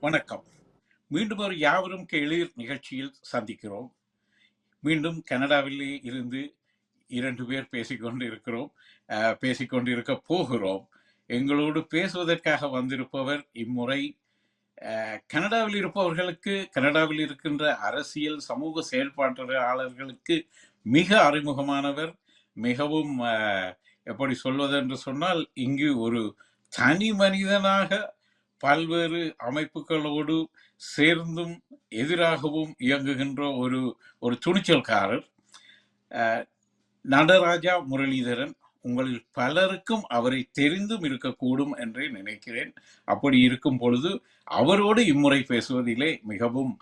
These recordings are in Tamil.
வணக்கம். மீண்டும் ஒரு யாவரும் கேளீர் நிகழ்ச்சியில் சந்திக்கிறோம். மீண்டும் கனடாவிலே இருந்து 2 பேர் பேசிக்கொண்டிருக்க போகிறோம். எங்களோடு பேசுவதற்காக வந்திருப்பவர் இம்முறை கனடாவில் இருப்பவர்களுக்கு, கனடாவில் இருக்கின்ற அரசியல் சமூக செயல்பாட்டாளர்களுக்கு மிக அறிமுகமானவர். மிகவும் எப்படி சொல்வது என்று சொன்னால், இங்கு ஒரு தனி மனிதனாக பல்வேறு அமைப்புகளோடு சேர்ந்தும் எதிராகவும் இயங்குகின்ற ஒரு துணிச்சல்காரர் நடராஜா முரளிதரன். உங்களில் பலருக்கும் அவரை தெரிந்தும் இருக்கக்கூடும் என்றே நினைக்கிறேன். அப்படி இருக்கும் பொழுது அவரோடு இம்முறை பேசுவதிலே மிகவும்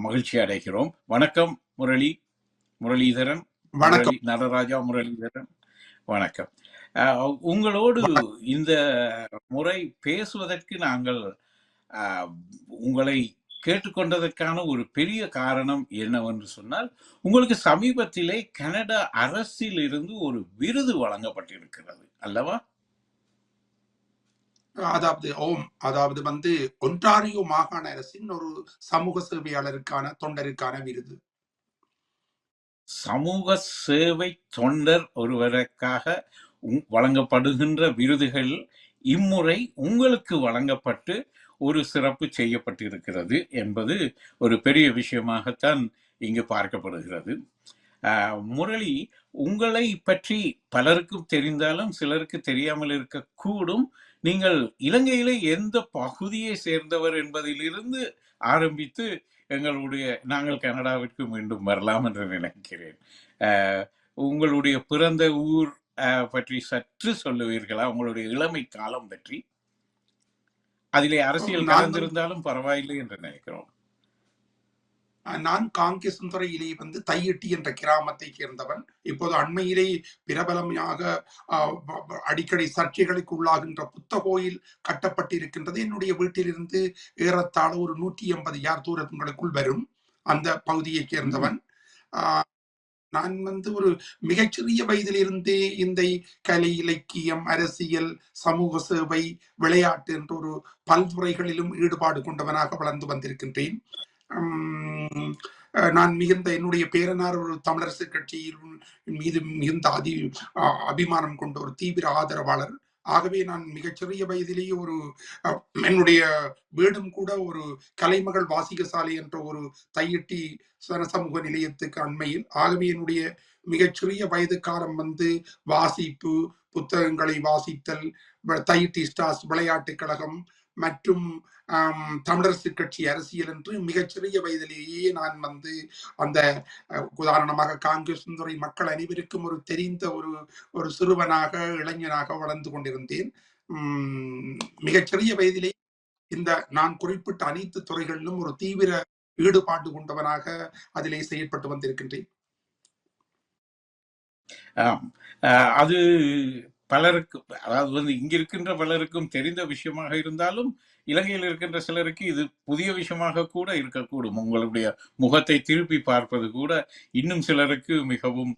மகிழ்ச்சி அடைகிறோம். வணக்கம் முரளிதரன். வணக்கம் நடராஜா முரளிதரன், வணக்கம். உங்களோடு இந்த முறை பேசுவதற்கு நாங்கள் உங்களை கேட்டுக்கொண்டதற்கான ஒரு பெரிய காரணம் என்னவென்று சொன்னால், உங்களுக்கு சமீபத்திலே கனடா அரசில் இருந்து ஒரு விருது வழங்கப்பட்டிருக்கிறது அல்லவா? அதாவது ஒன்டாரியோ மாகாண அரசின் ஒரு சமூக சேவையாளருக்கான தொண்டருக்கான விருது. சமூக சேவை தொண்டர் ஒருவருக்காக வழங்கப்படுகின்ற விருதுகள் இம்முறை உங்களுக்கு வழங்கப்பட்டு ஒரு சிறப்பு செய்யப்பட்டிருக்கிறது என்பது ஒரு பெரிய விஷயமாகத்தான் இங்கு பார்க்கப்படுகிறது. முரளி, உங்களை பற்றி பலருக்கும் தெரிந்தாலும் சிலருக்கு தெரியாமல் இருக்கக்கூடும். நீங்கள் இலங்கையிலே எந்த பகுதியை சேர்ந்தவர் என்பதிலிருந்து ஆரம்பித்து நாங்கள் கனடாவிற்கு மீண்டும் வரலாம் என்று நினைக்கிறேன். உங்களுடைய பிறந்த ஊர் பற்றி சற்று சொல்லுவீர்களா? உங்களுடைய இளமை காலம் பற்றி. அதிலே அரசியல் கலந்திருந்தாலும் பரவாயில்லை என்று நினைக்கிறோம். நான் காங்கேசன்துறையிலே தையிட்டி என்ற கிராமத்தை சேர்ந்தவன். இப்போது அண்மையிலே பிரபலமாக அடிக்கடி சர்ச்சைகளுக்கு உள்ளாகின்ற புத்த கோயில் கட்டப்பட்டிருக்கின்றது. என்னுடைய வீட்டிலிருந்து ஏறத்தாழ ஒரு 180 யார் தூரங்களுக்குள் வரும் அந்த பகுதியை சேர்ந்தவன். நான் ஒரு மிகச்சிறிய வயதிலிருந்தே இந்த கலை, இலக்கியம், அரசியல், சமூக சேவை, விளையாட்டு என்ற ஒரு பல்துறைகளிலும் ஈடுபாடு கொண்டவனாக வளர்ந்து வந்திருக்கின்றேன். நான் என்னுடைய பேரனார் ஒரு தமிழரசு கட்சியின் மீது மிகுந்த அபிமானம் கொண்ட ஒரு தீவிர ஆதரவாளர். ஆகவே நான் மிகச்சிறிய வயதிலேயே என்னுடைய வீடும் கூட ஒரு கலைமகள் வாசிகசாலை என்ற ஒரு தையிட்டி சமூக நிலையத்துக்கு அண்மையில். ஆகவே என்னுடைய மிகச்சிறிய வயது காலம் வாசிப்பு, புத்தகங்களை வாசித்தல், தையிட்டி ஸ்டார்ஸ் விளையாட்டு கழகம் மற்றும் தமிழரசு கட்சி அரசியல் என்று மிகச்சிறிய வயதிலேயே நான் அந்த உதாரணமாக காங்கேசன்துறை மக்கள் அனைவருக்கும் ஒரு தெரிந்த ஒரு சிறுவனாக, இளைஞனாக வளர்ந்து கொண்டிருந்தேன். மிகச்சிறிய வயதிலே இந்த நான் குறிப்பிட்ட அனைத்து துறைகளிலும் ஒரு தீவிர ஈடுபாடு கொண்டவனாக அதிலே செயல்பட்டு வந்திருக்கின்றேன். அது பலருக்கு, அதாவது இங்க இருக்கின்ற பலருக்கும் தெரிந்த விஷயமாக இருந்தாலும் இலங்கையில் இருக்கின்ற சிலருக்கு இது புதிய விஷயமாக கூட இருக்கக்கூடும். உங்களுடைய முகத்தை திருப்பி பார்ப்பது கூட இன்னும் சிலருக்கு மிகவும்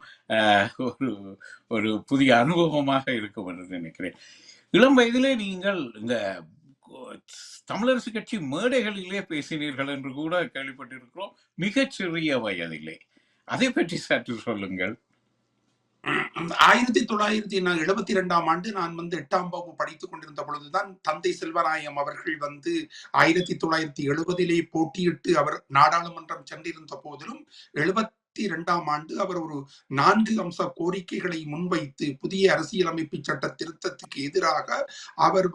ஒரு புதிய அனுபவமாக இருக்கும் என்று நினைக்கிறேன். இளம் வயதிலே நீங்கள் இந்த தமிழரசு கட்சி மேடைகளிலே பேசினீர்கள் என்று கூட கேள்விப்பட்டிருக்கிறோம், மிகச்சிறிய வயதிலே. அதை பற்றி சற்று சொல்லுங்கள். 1972 நான் 8ஆம் வகுப்பு படித்துக் கொண்டிருந்த பொழுதுதான் தந்தை செல்வராயம் அவர்கள் 1970 போட்டியிட்டு அவர் நாடாளுமன்றம் சென்றிருந்த போதிலும் 72ஆம் ஆண்டு அவர் ஒரு 4 அம்ச கோரிக்கைகளை முன்வைத்து புதிய அரசியலமைப்பு சட்ட திருத்தத்துக்கு எதிராக அவர்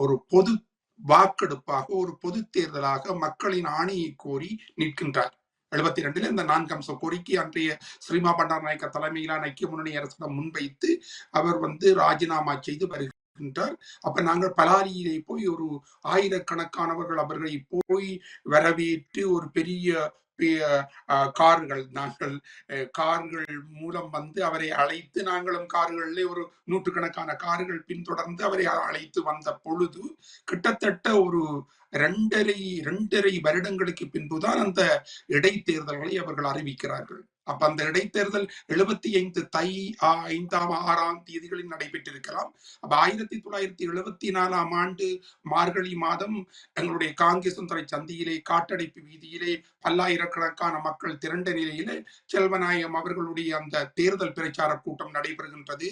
ஒரு பொது வாக்கெடுப்பாக, ஒரு பொது தேர்தலாக மக்களின் ஆணையை கோரி நிற்கின்றார். 72 இந்த 4 அம்ச கோரிக்கை அன்றைய ஸ்ரீமா பண்டாரநாயக்க தலைமையிலான ஐக்கிய முன்னணி அரசிடம் முன்வைத்து அவர் ராஜினாமா செய்து வருகின்றார். அப்ப நாங்கள் பலாலியிலே போய் ஒரு ஆயிரக்கணக்கானவர்கள் அவர்களை போய் வரவேற்று ஒரு பெரிய கார்கள் நாங்கள் கார்கள் மூலம் வந்து அவரை அழைத்து நாங்களும் கார்களிலே ஒரு நூற்றுக்கணக்கான கார்கள் பின்தொடர்ந்து அவரை அழைத்து வந்த பொழுது கிட்டத்தட்ட ஒரு 2.5 வருடங்களுக்கு பின்புதான் அந்த இடைத்தேர்தல்களை அவர்கள் அறிவிக்கிறார்கள். அப்ப அந்த இடைத்தேர்தல் 75 தை 5ஆம் 6ஆம் தேதிகளில் நடைபெற்றிருக்கலாம். அப்ப 1974ஆம் ஆண்டு மார்கழி மாதம் எங்களுடைய காங்கேசன்துறை சந்தியிலே காட்டடைப்பு வீதியிலே பல்லாயிரக்கணக்கான மக்கள் திரண்ட நிலையிலே செல்வநாயகம் அவர்களுடைய அந்த தேர்தல் பிரச்சார கூட்டம் நடைபெறுகின்றது.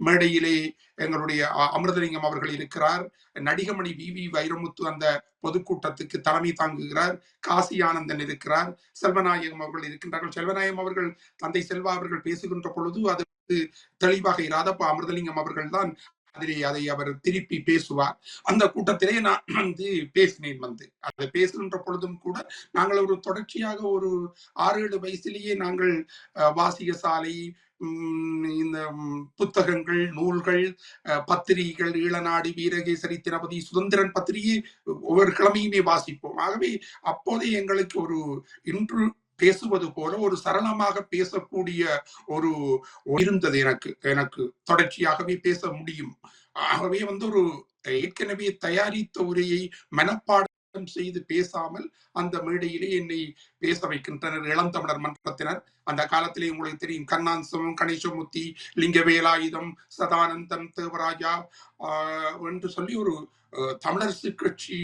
மேடையிலே எங்களுடைய அமிர்தலிங்கம் அவர்கள் இருக்கிறார். நடிகமணி வி வைரமுத்து அந்த பொதுக்கூட்டத்துக்கு தலைமை தாங்குகிறார். காசி ஆனந்தன் இருக்கிறார். செல்வநாயகம் அவர்கள் இருக்கின்றார்கள். செல்வநாயகம் அவர்கள் தந்தை செல்வா அவர்கள் பேசுகின்ற பொழுது அது தெளிவாக இராத அமிர்தலிங்கம் அவர்கள் தான் அதை அவர் திருப்பி பேசுவார். அந்த கூட்டத்திலே நான் வந்து பேசினேன். அதை பேசுகின்ற பொழுதும் கூட நாங்கள் ஒரு தொடர்ச்சியாக ஒரு 6-7 வயசிலேயே நாங்கள் வாசிக சாலை, இந்த புத்தகங்கள், நூல்கள், பத்திரிகைகள், ஈழநாடு, வீரகேசரி, தினபதி, சுதந்திரன் பத்திரிகை ஒவ்வொரு கிழமையுமே வாசிப்போம். ஆகவே அப்போதே எங்களுக்கு ஒரு இன்று பேசுவது போல ஒரு சரளமாக பேசக்கூடிய ஒரு இருந்தது. எனக்கு தொடர்ச்சியாகவே பேச முடியும். ஆகவே வந்து ஒரு ஏற்கனவே தயாரித்த உரையை மனப்பாடம் செய்து பேசாமல் அந்த மேடையிலே என்னை பேச வைக்கின்றனர் இளந்தமிழர் மன்றத்தினர். அந்த காலத்திலே உங்களுக்கு தெரியும், கண்ணான்சம், கணேசமூர்த்தி, லிங்கவேலாயுதம், சதானந்தம், தேவராஜா என்று சொல்லி ஒரு தமிழரசு கட்சி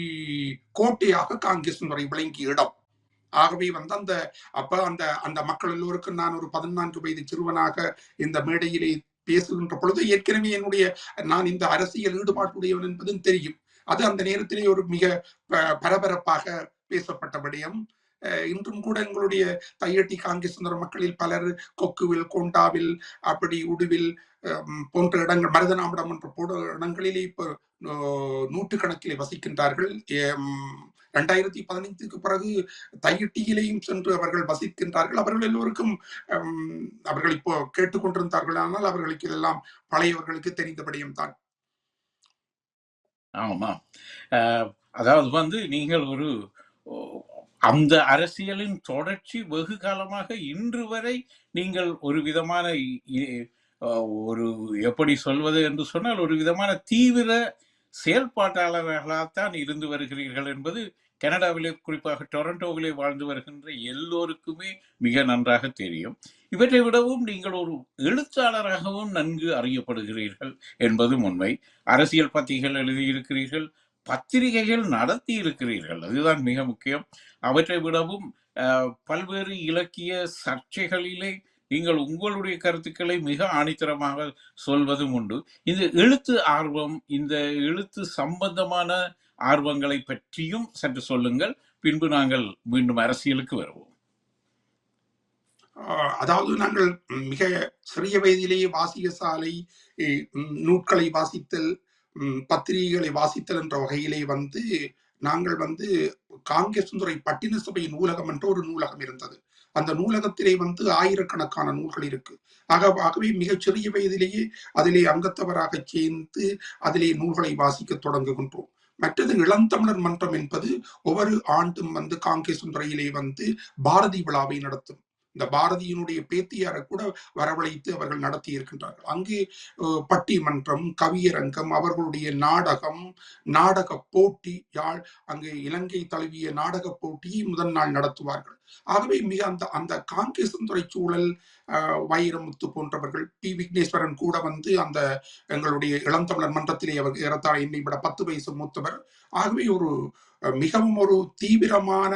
கோட்டையாக காங்கேசன்துறை விளங்கிய இடம். ஆகவே வந்து அந்த மக்கள் எல்லோருக்கும் நான் ஒரு 14 வயது சிறுவனாக இந்த மேடையிலே பேசுகின்ற பொழுது ஏற்கனவே நான் இந்த அரசியல் ஈடுபாட்டுடையவன் என்பதும் தெரியும். அது அந்த நேரத்திலே ஒரு மிக பரபரப்பாக பேசப்பட்ட விடயம். இன்றும் கூட எங்களுடைய தையட்டி காங்கேசன்துறை மக்களில் பலர் கொக்குவில், கோண்டாவில், அப்படி உடுவில் போன்ற இடங்கள், மருதனாமிடம் என்ற இடங்களிலே இப்போ நூற்றுக்கணக்கிலே வசிக்கின்றார்கள். 2015க்கு பிறகு தையிட்டியிலேயும் சென்று அவர்கள் வசிக்கின்றார்கள். அவர்கள் எல்லோருக்கும் அவர்கள் இப்போ கேட்டுக்கொண்டிருந்தார்கள், ஆனால் அவர்களுக்கு இதெல்லாம் பழையவர்களுக்கு தெரிந்தபடியும் தான். ஆமா, அதாவது வந்து நீங்கள் ஒரு அந்த அரசியலின் தொடர்ச்சி வெகு காலமாக இன்று வரை நீங்கள் ஒரு விதமான ஒரு எப்படி சொல்வது என்று சொன்னால் ஒரு விதமான தீவிர செயல்பாட்டாளர்களாகத்தான் இருந்து வருகிறீர்கள் என்பது கனடாவிலே, குறிப்பாக டொரண்டோவிலே வாழ்ந்து வருகின்ற எல்லோருக்குமே மிக நன்றாக தெரியும். இவற்றை விடவும் நீங்கள் ஒரு எழுத்தாளராகவும் நன்கு அறியப்படுகிறீர்கள் என்பதும் உண்மை. அரசியல் பத்திரிகைகள் எழுதியிருக்கிறீர்கள், பத்திரிகைகள் நடத்தி இருக்கிறீர்கள், அதுதான் மிக முக்கியம். அவற்றை விடவும் பல்வேறு இலக்கிய சர்ச்சைகளிலே நீங்கள் உங்களுடைய கருத்துக்களை மிக ஆணித்தரமாக சொல்வதும் உண்டு. இந்த எழுத்து ஆர்வம், இந்த எழுத்து சம்பந்தமான ஆர்வங்களை பற்றியும் சற்று சொல்லுங்கள். பின்பு நாங்கள் மீண்டும் அரசியலுக்கு வருவோம். அதாவது நாங்கள் மிக சிறிய வயதிலேயே வாசிக சாலை, நூட்களை வாசித்தல், பத்திரிகைகளை வாசித்தல் என்ற வகையிலே வந்து நாங்கள் வந்து காங்கேசன்துறை பட்டின சபை நூலகம் என்ற ஒரு நூலகம் இருந்தது. அந்த நூலகத்திலே வந்து ஆயிரக்கணக்கான நூல்கள் இருக்கு. ஆகவே மிகச் சிறிய வயதிலேயே அதிலே அங்கத்தவராக சேர்ந்து அதிலே நூல்களை வாசிக்க தொடங்குகின்றோம். மற்றது இளந்தமிழர் மன்றம் என்பது ஒவ்வொரு ஆண்டும் வந்து காங்கேசன்துறையிலே வந்து பாரதி விழாவை நடத்தும். இந்த பாரதியினுடைய பேத்தியாரை கூட வரவழைத்து அவர்கள் நடத்தி இருக்கின்றார்கள். அங்கே பட்டிமன்றம், கவியரங்கம், அவர்களுடைய நாடகம், நாடக போட்டி, அங்கே இலங்கை தழுவிய நாடக போட்டியை முதல் நாள் நடத்துவார்கள். ஆகவே மிக அந்த காங்கேசன்துறை சூழல், வைரமுத்து போன்றவர்கள், பி விக்னேஸ்வரன் கூட வந்து அந்த எங்களுடைய இளந்தமிழர் மன்றத்திலே அவர் ஏறத்தாழ என்னை விட 10 வயசு மூத்தவர். ஆகவே ஒரு மிகவும் ஒரு தீவிரமான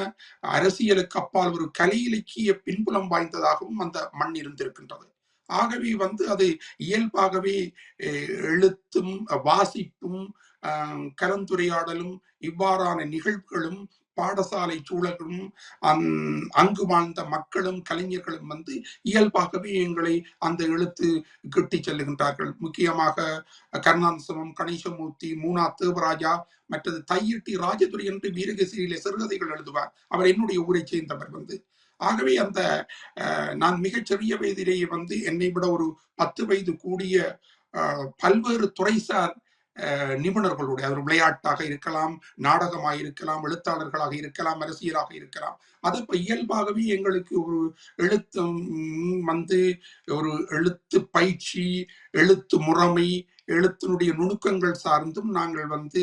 அரசியலுக்கு அப்பால் ஒரு கலை இலக்கிய பின்புலம் வாய்ந்ததாகவும் அந்த மண் இருந்திருக்கின்றது. ஆகவே வந்து அது இயல்பாகவே எழுத்தும், வாசிப்பும், கலந்துரையாடலும், இவ்வாறான நிகழ்வுகளும், பாடசாலை சூழலும், அங்கு வாழ்ந்த மக்களும் கலைஞர்களும் வந்து இயல்பாகவே எங்களை அந்த எழுத்து கிட்டி செல்லுகின்றார்கள். முக்கியமாக கருணாந்தசமம், கணேசமூர்த்தி, மூனா தேவராஜா, மற்றது தையிட்டி ராஜதுரை என்று வீரகேசரியிலே சிறுகதைகள் எழுதுவார். அவர் என்னுடைய ஊரை சேர்ந்தவர் வந்து. ஆகவே நான் மிகச்சிறிய வயதிலேயே வந்து என்னை விட ஒரு 10 வயது கூடிய பல்வேறு துறைசார் நிபுணர்களுடைய ஒரு விளையாட்டாக இருக்கலாம், நாடகமாக இருக்கலாம், எழுத்தாளர்களாக இருக்கலாம், அரசியலாக இருக்கலாம். அது இப்ப இயல்பாகவே எங்களுக்கு ஒரு எழுத்து வந்து ஒரு எழுத்து பயிற்சி, எழுத்து முறைமை, எழுத்தினுடைய நுணுக்கங்கள் சார்ந்தும் நாங்கள் வந்து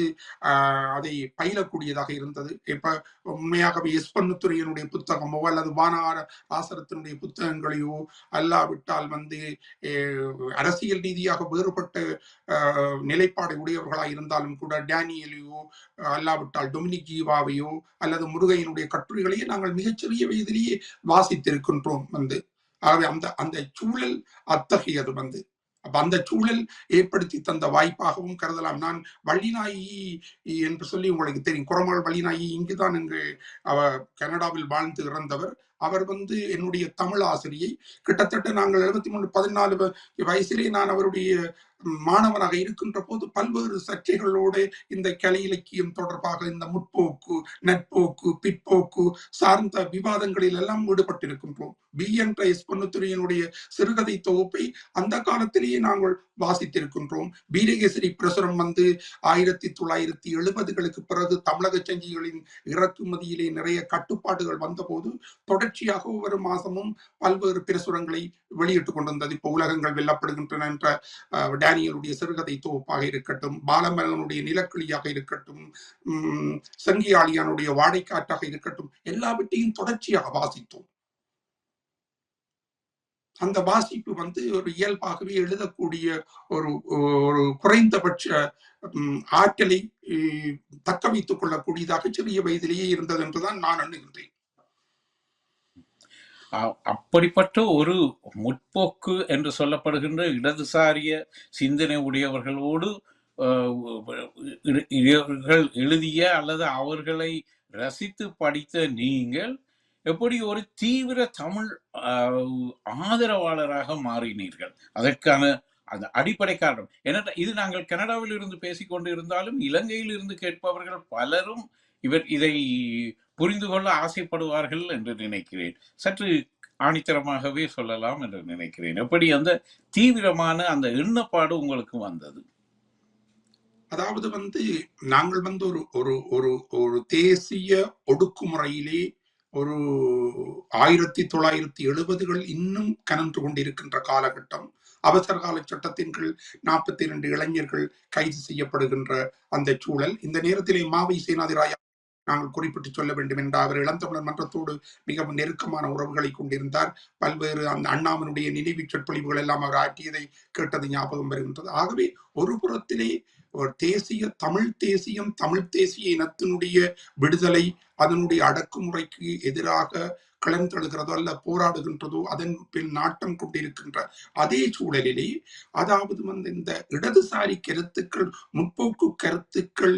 அதை பயிலக்கூடியதாக இருந்தது. இப்ப உண்மையாகவே எஸ் பொன்னுத்துரையினுடைய புத்தகமோ அல்லது வானார ஆசரத்தினுடைய புத்தகங்களையோ அல்லாவிட்டால் வந்து அரசியல் ரீதியாக வேறுபட்ட நிலைப்பாடை உடையவர்களாக இருந்தாலும் கூட டேனியலையோ அல்லாவிட்டால் டொமினிக் ஜீவாவையோ அல்லது முருகையினுடைய கட்டுரைகளையே நாங்கள் மிகச்சிறிய வயதிலேயே வாசித்திருக்கின்றோம் வந்து. ஆகவே அந்த அந்த சூழல் அத்தகையது வந்து. அப்ப அந்த சூழல் ஏற்படுத்தி தந்த வாய்ப்பாகவும் கருதலாம். நான் வள்ளிநாயி என்று சொல்லி உங்களுக்கு தெரியும், குரமாள் வள்ளிநாயி இங்குதான் இங்கு கனடாவில் வாழ்ந்து இறந்தவர். அவர் வந்து என்னுடைய தமிழ் ஆசிரியை. கிட்டத்தட்ட நாங்கள் 73 14 வயசிலே நான் அவருடைய மாணவனாக இருக்கின்ற போது பல்வேறு சர்ச்சைகளோடு இந்த கலை இலக்கியம் தொடர்பாக இந்த முற்போக்கு, நட்போக்கு, பிற்போக்கு சார்ந்த விவாதங்களில் எல்லாம் ஈடுபட்டிருக்கின்றோம். பி என்ற எஸ் பொன்னுத்துரையினுடைய சிறுகதை தொகுப்பை அந்த காலத்திலேயே நாங்கள் வாசித்திருக்கின்றோம். வீரகேசரி பிரசுரம் வந்து 1970களுக்கு பிறகு தமிழக சஞ்சிகளின் இறக்குமதியிலே நிறைய கட்டுப்பாடுகள் வந்தபோது தொடர்ச்சியாக ஒவ்வொரு மாசமும் பல்வேறு பிரசுரங்களை வெளியிட்டுக் கொண்டிருந்தது. இப்போ உலகங்கள் வெல்லப்படுகின்றன என்ற டேனியலுடைய சிறுகதை தொகுப்பாக இருக்கட்டும், பாலமகனுடைய நிலக்கிளியாக இருக்கட்டும், சங்கியாளியானுடைய வாடைக்காற்றாக இருக்கட்டும், எல்லாவற்றையும் தொடர்ச்சியாக வாசித்தோம். அந்த வாசிப்பு வந்து ஒரு இயல்பாகவே எழுதக்கூடிய ஒரு ஒரு குறைந்தபட்ச ஆற்றலை தக்க வைத்துக் கொள்ளக்கூடியதாக சிறிய வயதிலேயே இருந்தது என்றுதான் நான் எண்ணுகின்றேன். அப்படிப்பட்ட ஒரு முற்போக்கு என்று சொல்லப்படுகின்ற இடதுசாரிய சிந்தனை உடையவர்களோடு இவர்கள் எழுதிய அல்லது அவர்களை ரசித்து படித்த நீங்கள் எப்படி ஒரு தீவிர தமிழ் ஆதரவாளராக மாறினீர்கள்? அதற்கான அந்த அடிப்படை காரணம் என்ன? இது நாங்கள் கனடாவில் இருந்து பேசிக்கொண்டு இருந்தாலும் இலங்கையில் இருந்து கேட்பவர்கள் பலரும் இதை புரிந்து கொள்ள ஆசைப்படுவார்கள் என்று நினைக்கிறேன். சற்று ஆணித்தரமாகவே சொல்லலாம் என்று நினைக்கிறேன். எப்படி அந்த தீவிரமான அந்த எண்ணப்பாடு உங்களுக்கு வந்தது? அதாவது வந்து நாங்கள் வந்து ஒரு ஒரு ஒரு ஒரு தேசிய ஒடுக்குமுறையிலே ஒரு 1970கள் இன்னும் கனன்று கொண்டிருக்கின்ற காலகட்டம். அவசர கால சட்டத்தின் கீழ் 42 இளைஞர்கள் கைது செய்யப்படுகின்ற அந்த சூழல். இந்த நேரத்திலே மாவை சேனாதிராயா நாங்கள் குறிப்பிட்டு சொல்ல வேண்டும் என்றால் அவர் இளந்தமிழர் மன்றத்தோடு மிகவும் நெருக்கமான உறவுகளை கொண்டிருந்தார். பல்வேறு அந்த அண்ணாமனுடைய நினைவு சொற்பொழிவுகள் எல்லாம் அவர் ஆற்றியதை கேட்டது ஞாபகம் வருகின்றது. ஆகவே ஒரு புறத்திலே ஒரு தேசிய தமிழ் தேசியம், தமிழ் தேசிய இனத்தினுடைய விடுதலை, அதனுடைய அடக்குமுறைக்கு எதிராக கிளர்ந்தெழுகிறதோ அல்ல போராடுகின்றதோ அதன் பின் நாட்டம் கொண்டிருக்கின்ற அதே சூழலிலே, அதாவது வந்து இந்த இடதுசாரி கருத்துக்கள், முற்போக்கு கருத்துக்கள்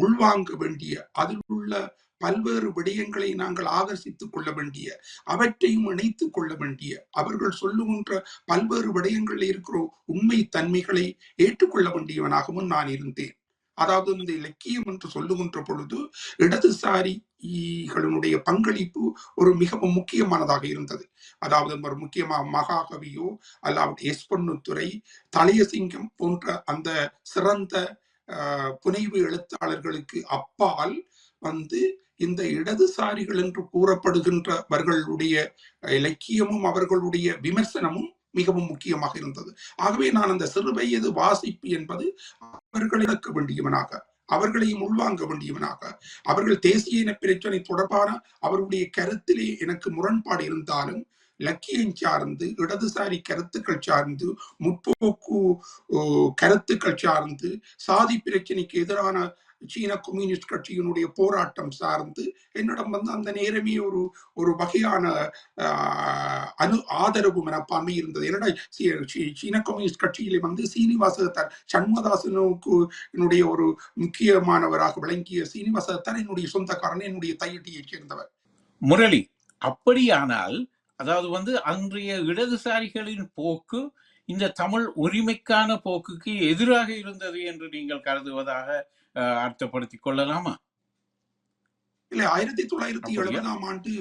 உள்வாங்க வேண்டிய, அதில் உள்ள பல்வேறு விடயங்களை நாங்கள் ஆகர்ஷித்துக் கொள்ள வேண்டிய, அவற்றையும் இணைத்துக் கொள்ள வேண்டிய, அவர்கள் சொல்லுகின்ற பல்வேறு விடயங்களில் இருக்கிற உண்மை தன்மைகளை ஏற்றுக்கொள்ள வேண்டியவனாகவும் நான் இருந்தேன். அதாவது இந்த இலக்கியம் என்று சொல்லுகின்ற பொழுது இடதுசாரிகளுடைய பங்களிப்பு ஒரு மிகவும் முக்கியமானதாக இருந்தது. அதாவது ஒரு முக்கியமாக மகாகவியோ அல்லாவிட்டு எஸ் பொன்னுத்துரை, தளையசிங்கம் போன்ற அந்த சிறந்த புனைவு எழுத்தாளர்களுக்கு அப்பால் வந்து இந்த இடதுசாரிகள் என்று கூறப்படுகின்றவர்களுடைய இலக்கியமும் அவர்களுடைய விமர்சனமும் மிகவும் முக்கியமாக இருந்தது. ஆகவே நான் அந்த சிறு வயது வாசிப்பு என்பது அவர்களை இழக்க வேண்டியவனாக, அவர்களையும் உள்வாங்க வேண்டியவனாக, அவர்கள் தேசிய இன பிரச்சனை தொடர்பான அவருடைய கருத்திலே எனக்கு முரண்பாடு இருந்தாலும் இலக்கியம் சார்ந்து, இடதுசாரி கருத்துக்கள் சார்ந்து, முற்போக்கு கருத்துக்கள் சார்ந்து, சாதி பிரச்சனைக்கு எதிரான சீன கம்யூனிஸ்ட் கட்சியினுடைய போராட்டம் சார்ந்து என்னிடம் வந்து அந்த நேரமே ஒரு ஒரு வகையான ஆதரவு மனப்பான்மை இருந்தது. என்னடா சீன கம்யூனிஸ்ட் கட்சியிலே வந்து சீனிவாசகத்தார், சண்முகதாசனுக்கு என்னுடைய ஒரு முக்கியமானவராக விளங்கிய சீனிவாசகத்தார் என்னுடைய சொந்தக்காரன், என்னுடைய தையட்டியைச் சேர்ந்தவர். முரளி, அப்படியானால் அதாவது வந்து அன்றைய இடதுசாரிகளின் போக்கு இந்த தமிழ் உரிமைக்கான போக்குக்கு எதிராக இருந்தது என்று நீங்கள் கருதுவதாக அர்த்தப்படுத்திக் கொள்ளலாமா? இல்ல, 1970ஆம் ஆண்டு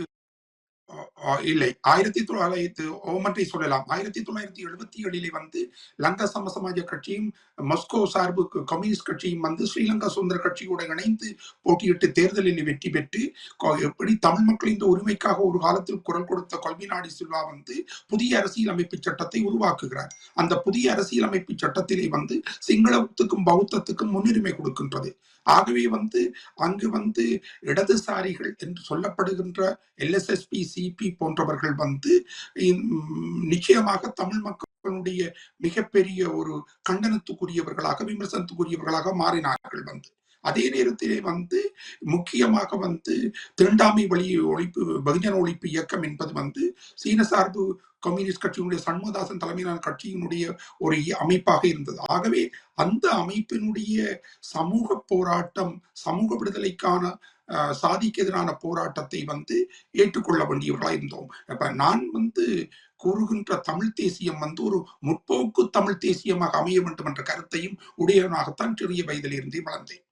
இல்லை 1900 ஓமன்றை சொல்லலாம். 1977 வந்து லங்கா சமசமாஜ கட்சியும் மாஸ்கோ சார்பு கம்யூனிஸ்ட் கட்சியும் வந்து ஸ்ரீலங்கா சுதந்திர கட்சியோட இணைந்து போட்டியிட்டு தேர்தலில் வெற்றி பெற்று எப்படி தமிழ் மக்களின் உரிமைக்காக ஒரு காலத்தில் குரல் கொடுத்த கொல்விநாடி சில்வா வந்து புதிய அரசியலமைப்பு சட்டத்தை உருவாக்குகிறார். அந்த புதிய அரசியலமைப்பு சட்டத்திலே வந்து சிங்களத்துக்கும் பௌத்தத்துக்கும் முன்னுரிமை கொடுக்கின்றது. ஆகவே வந்து அங்கு வந்து இடதுசாரிகள் என்று சொல்லப்படுகின்ற எல்எஸ்எஸ்பி சிபி போன்றவர்கள் வந்து நிச்சயமாக தமிழ் மக்களுடைய மிகப்பெரிய ஒரு கண்டனத்துக்குரியவர்களாக விமர்சனத்துக்குரியவர்களாக மாறினார்கள். வந்து அதே நேரத்திலே வந்து முக்கியமாக வந்து தீண்டாமை வழி ஒழிப்பு பகுஜன ஒழிப்பு இயக்கம் என்பது வந்து சீன சார்பு கம்யூனிஸ்ட் கட்சியினுடைய சண்முகதாசன் தலைமையிலான கட்சியினுடைய ஒரு அமைப்பாக இருந்தது. ஆகவே அந்த அமைப்பினுடைய சமூக போராட்டம், சமூக விடுதலைக்கான சாதிக்கு எதிரான போராட்டத்தை வந்து ஏற்றுக்கொள்ள வேண்டியவர்களா இருந்தோம். அப்ப நான் வந்து கூறுகின்ற தமிழ் தேசியம் வந்து ஒரு முற்போக்கு தமிழ் தேசியமாக அமைய வேண்டும் என்ற கருத்தையும் உடையவனாகத்தான் சிறிய வயதில் இருந்தே வளர்ந்தேன்.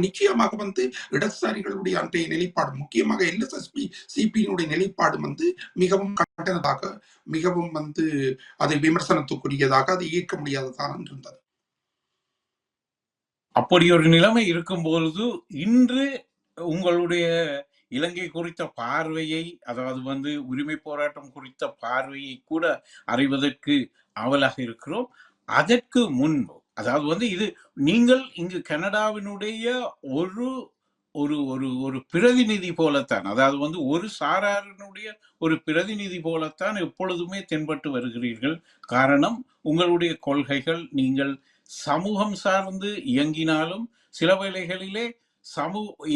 நிச்சயமாக வந்து இடதுசாரிகளுடைய அன்றைய நிலைப்பாடு, முக்கியமாக எல்எஸ்எஸ்பி சிபியினுடைய நிலைப்பாடு வந்து மிகவும் கண்டனதாக, மிகவும் வந்து அதை விமர்சனத்துக்குரியதாக, அதை ஏற்க முடியாததாக இருந்தது. அப்படி ஒரு நிலைமை இருக்கும் பொழுது இன்று உங்களுடைய இலங்கை குறித்த பார்வையை, அதாவது வந்து உரிமை போராட்டம் குறித்த பார்வையை கூட அறிவதற்கு ஆவலாக இருக்கிறோம். அதற்கு முன்பு, அதாவது வந்து இது நீங்கள் இங்கு கனடாவினுடைய ஒரு ஒரு ஒரு ஒரு பிரதிநிதி போலத்தான், அதாவது வந்து ஒரு சாராரினுடைய ஒரு பிரதிநிதி போலத்தான் எப்பொழுதுமே தென்பட்டு வருகிறீர்கள். காரணம், உங்களுடைய கொள்கைகள், நீங்கள் சமூகம் சார்ந்து இயங்கினாலும் சில வேளைகளிலே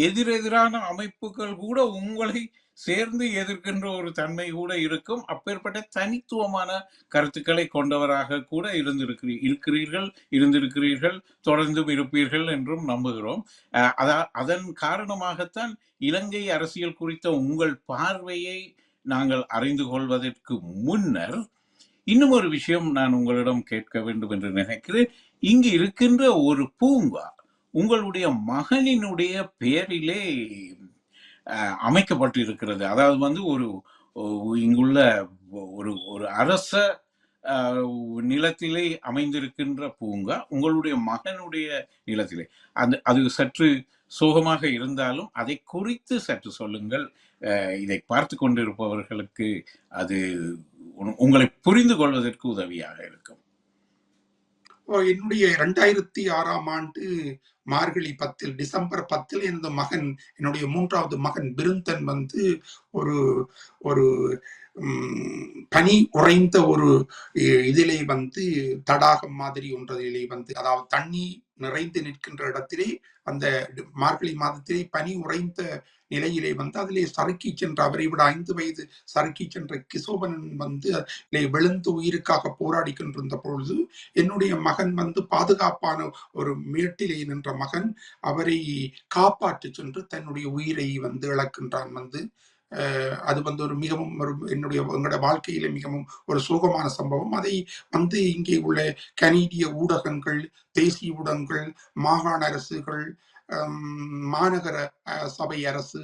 எதிரெதிரான அமைப்புகள் கூட உங்களை சேர்ந்து எதிர்க்கின்ற ஒரு தன்மை கூட இருக்கும். அப்பேற்பட்ட தனித்துவமான கருத்துக்களை கொண்டவராக கூட இருந்திருக்கிறீர்கள், தொடர்ந்தும் இருப்பீர்கள் என்றும் நம்புகிறோம். அதன் காரணமாகத்தான் இலங்கை அரசியல் குறித்த உங்கள் பார்வையை நாங்கள் அறிந்து கொள்வதற்கு முன்னர் இன்னும் ஒரு விஷயம் நான் உங்களிடம் கேட்க வேண்டும் என்று நினைக்கிறேன். இங்கு இருக்கின்ற ஒரு பூங்கா உங்களுடைய மகனினுடைய பெயரிலே அமைக்கப்பட்டு இருக்கிறது. அதாவது வந்து ஒரு இங்குள்ள ஒரு ஒரு அரச நிலத்திலே அமைந்திருக்கின்ற பூங்கா உங்களுடைய மகனுடைய நிலத்திலே. அது சற்று சோகமாக இருந்தாலும் அதை குறித்து சற்று சொல்லுங்கள். இதை பார்த்து கொண்டிருப்பவர்களுக்கு அது உங்களை புரிந்து கொள்வதற்கு உதவியாக இருக்கும். என்னுடைய 2006ஆம் ஆண்டு மார்கழி 10 டிசம்பர் 10 எனது மகன், என்னுடைய 3வது மகன் பிருந்தன் வந்து ஒரு ஒரு பனி உறைந்த ஒரு இதிலே வந்து தடாகம் மாதிரி ஒன்றதிலே வந்து, அதாவது தண்ணி நிறைந்து நிற்கின்ற இடத்திலே அந்த மார்கழி மாதத்திலே பனி உறைந்த நிலையிலே வந்து அதிலே சறுக்கி சென்ற, அவரை விட 5 வயது சறுக்கி சென்ற கிசோபனன் வந்து விழுந்து உயிருக்காக போராடி கொண்டிருந்த பொழுது என்னுடைய மகன் வந்து பாதுகாப்பான ஒரு மேட்டிலே நின்ற மகன் அவரை காப்பாற்றி சென்று தன்னுடைய உயிரை வந்து இழக்கின்றான். வந்து அது வந்து ஒரு மிகவும் எங்களுடைய வாழ்க்கையில மிகவும் ஒரு சோகமான சம்பவம். அதை வந்து இங்கே உள்ள கனேடிய ஊடகங்கள், தேசிய ஊடகங்கள், மாகாண அரசுகள், மாநகர சபை அரசு,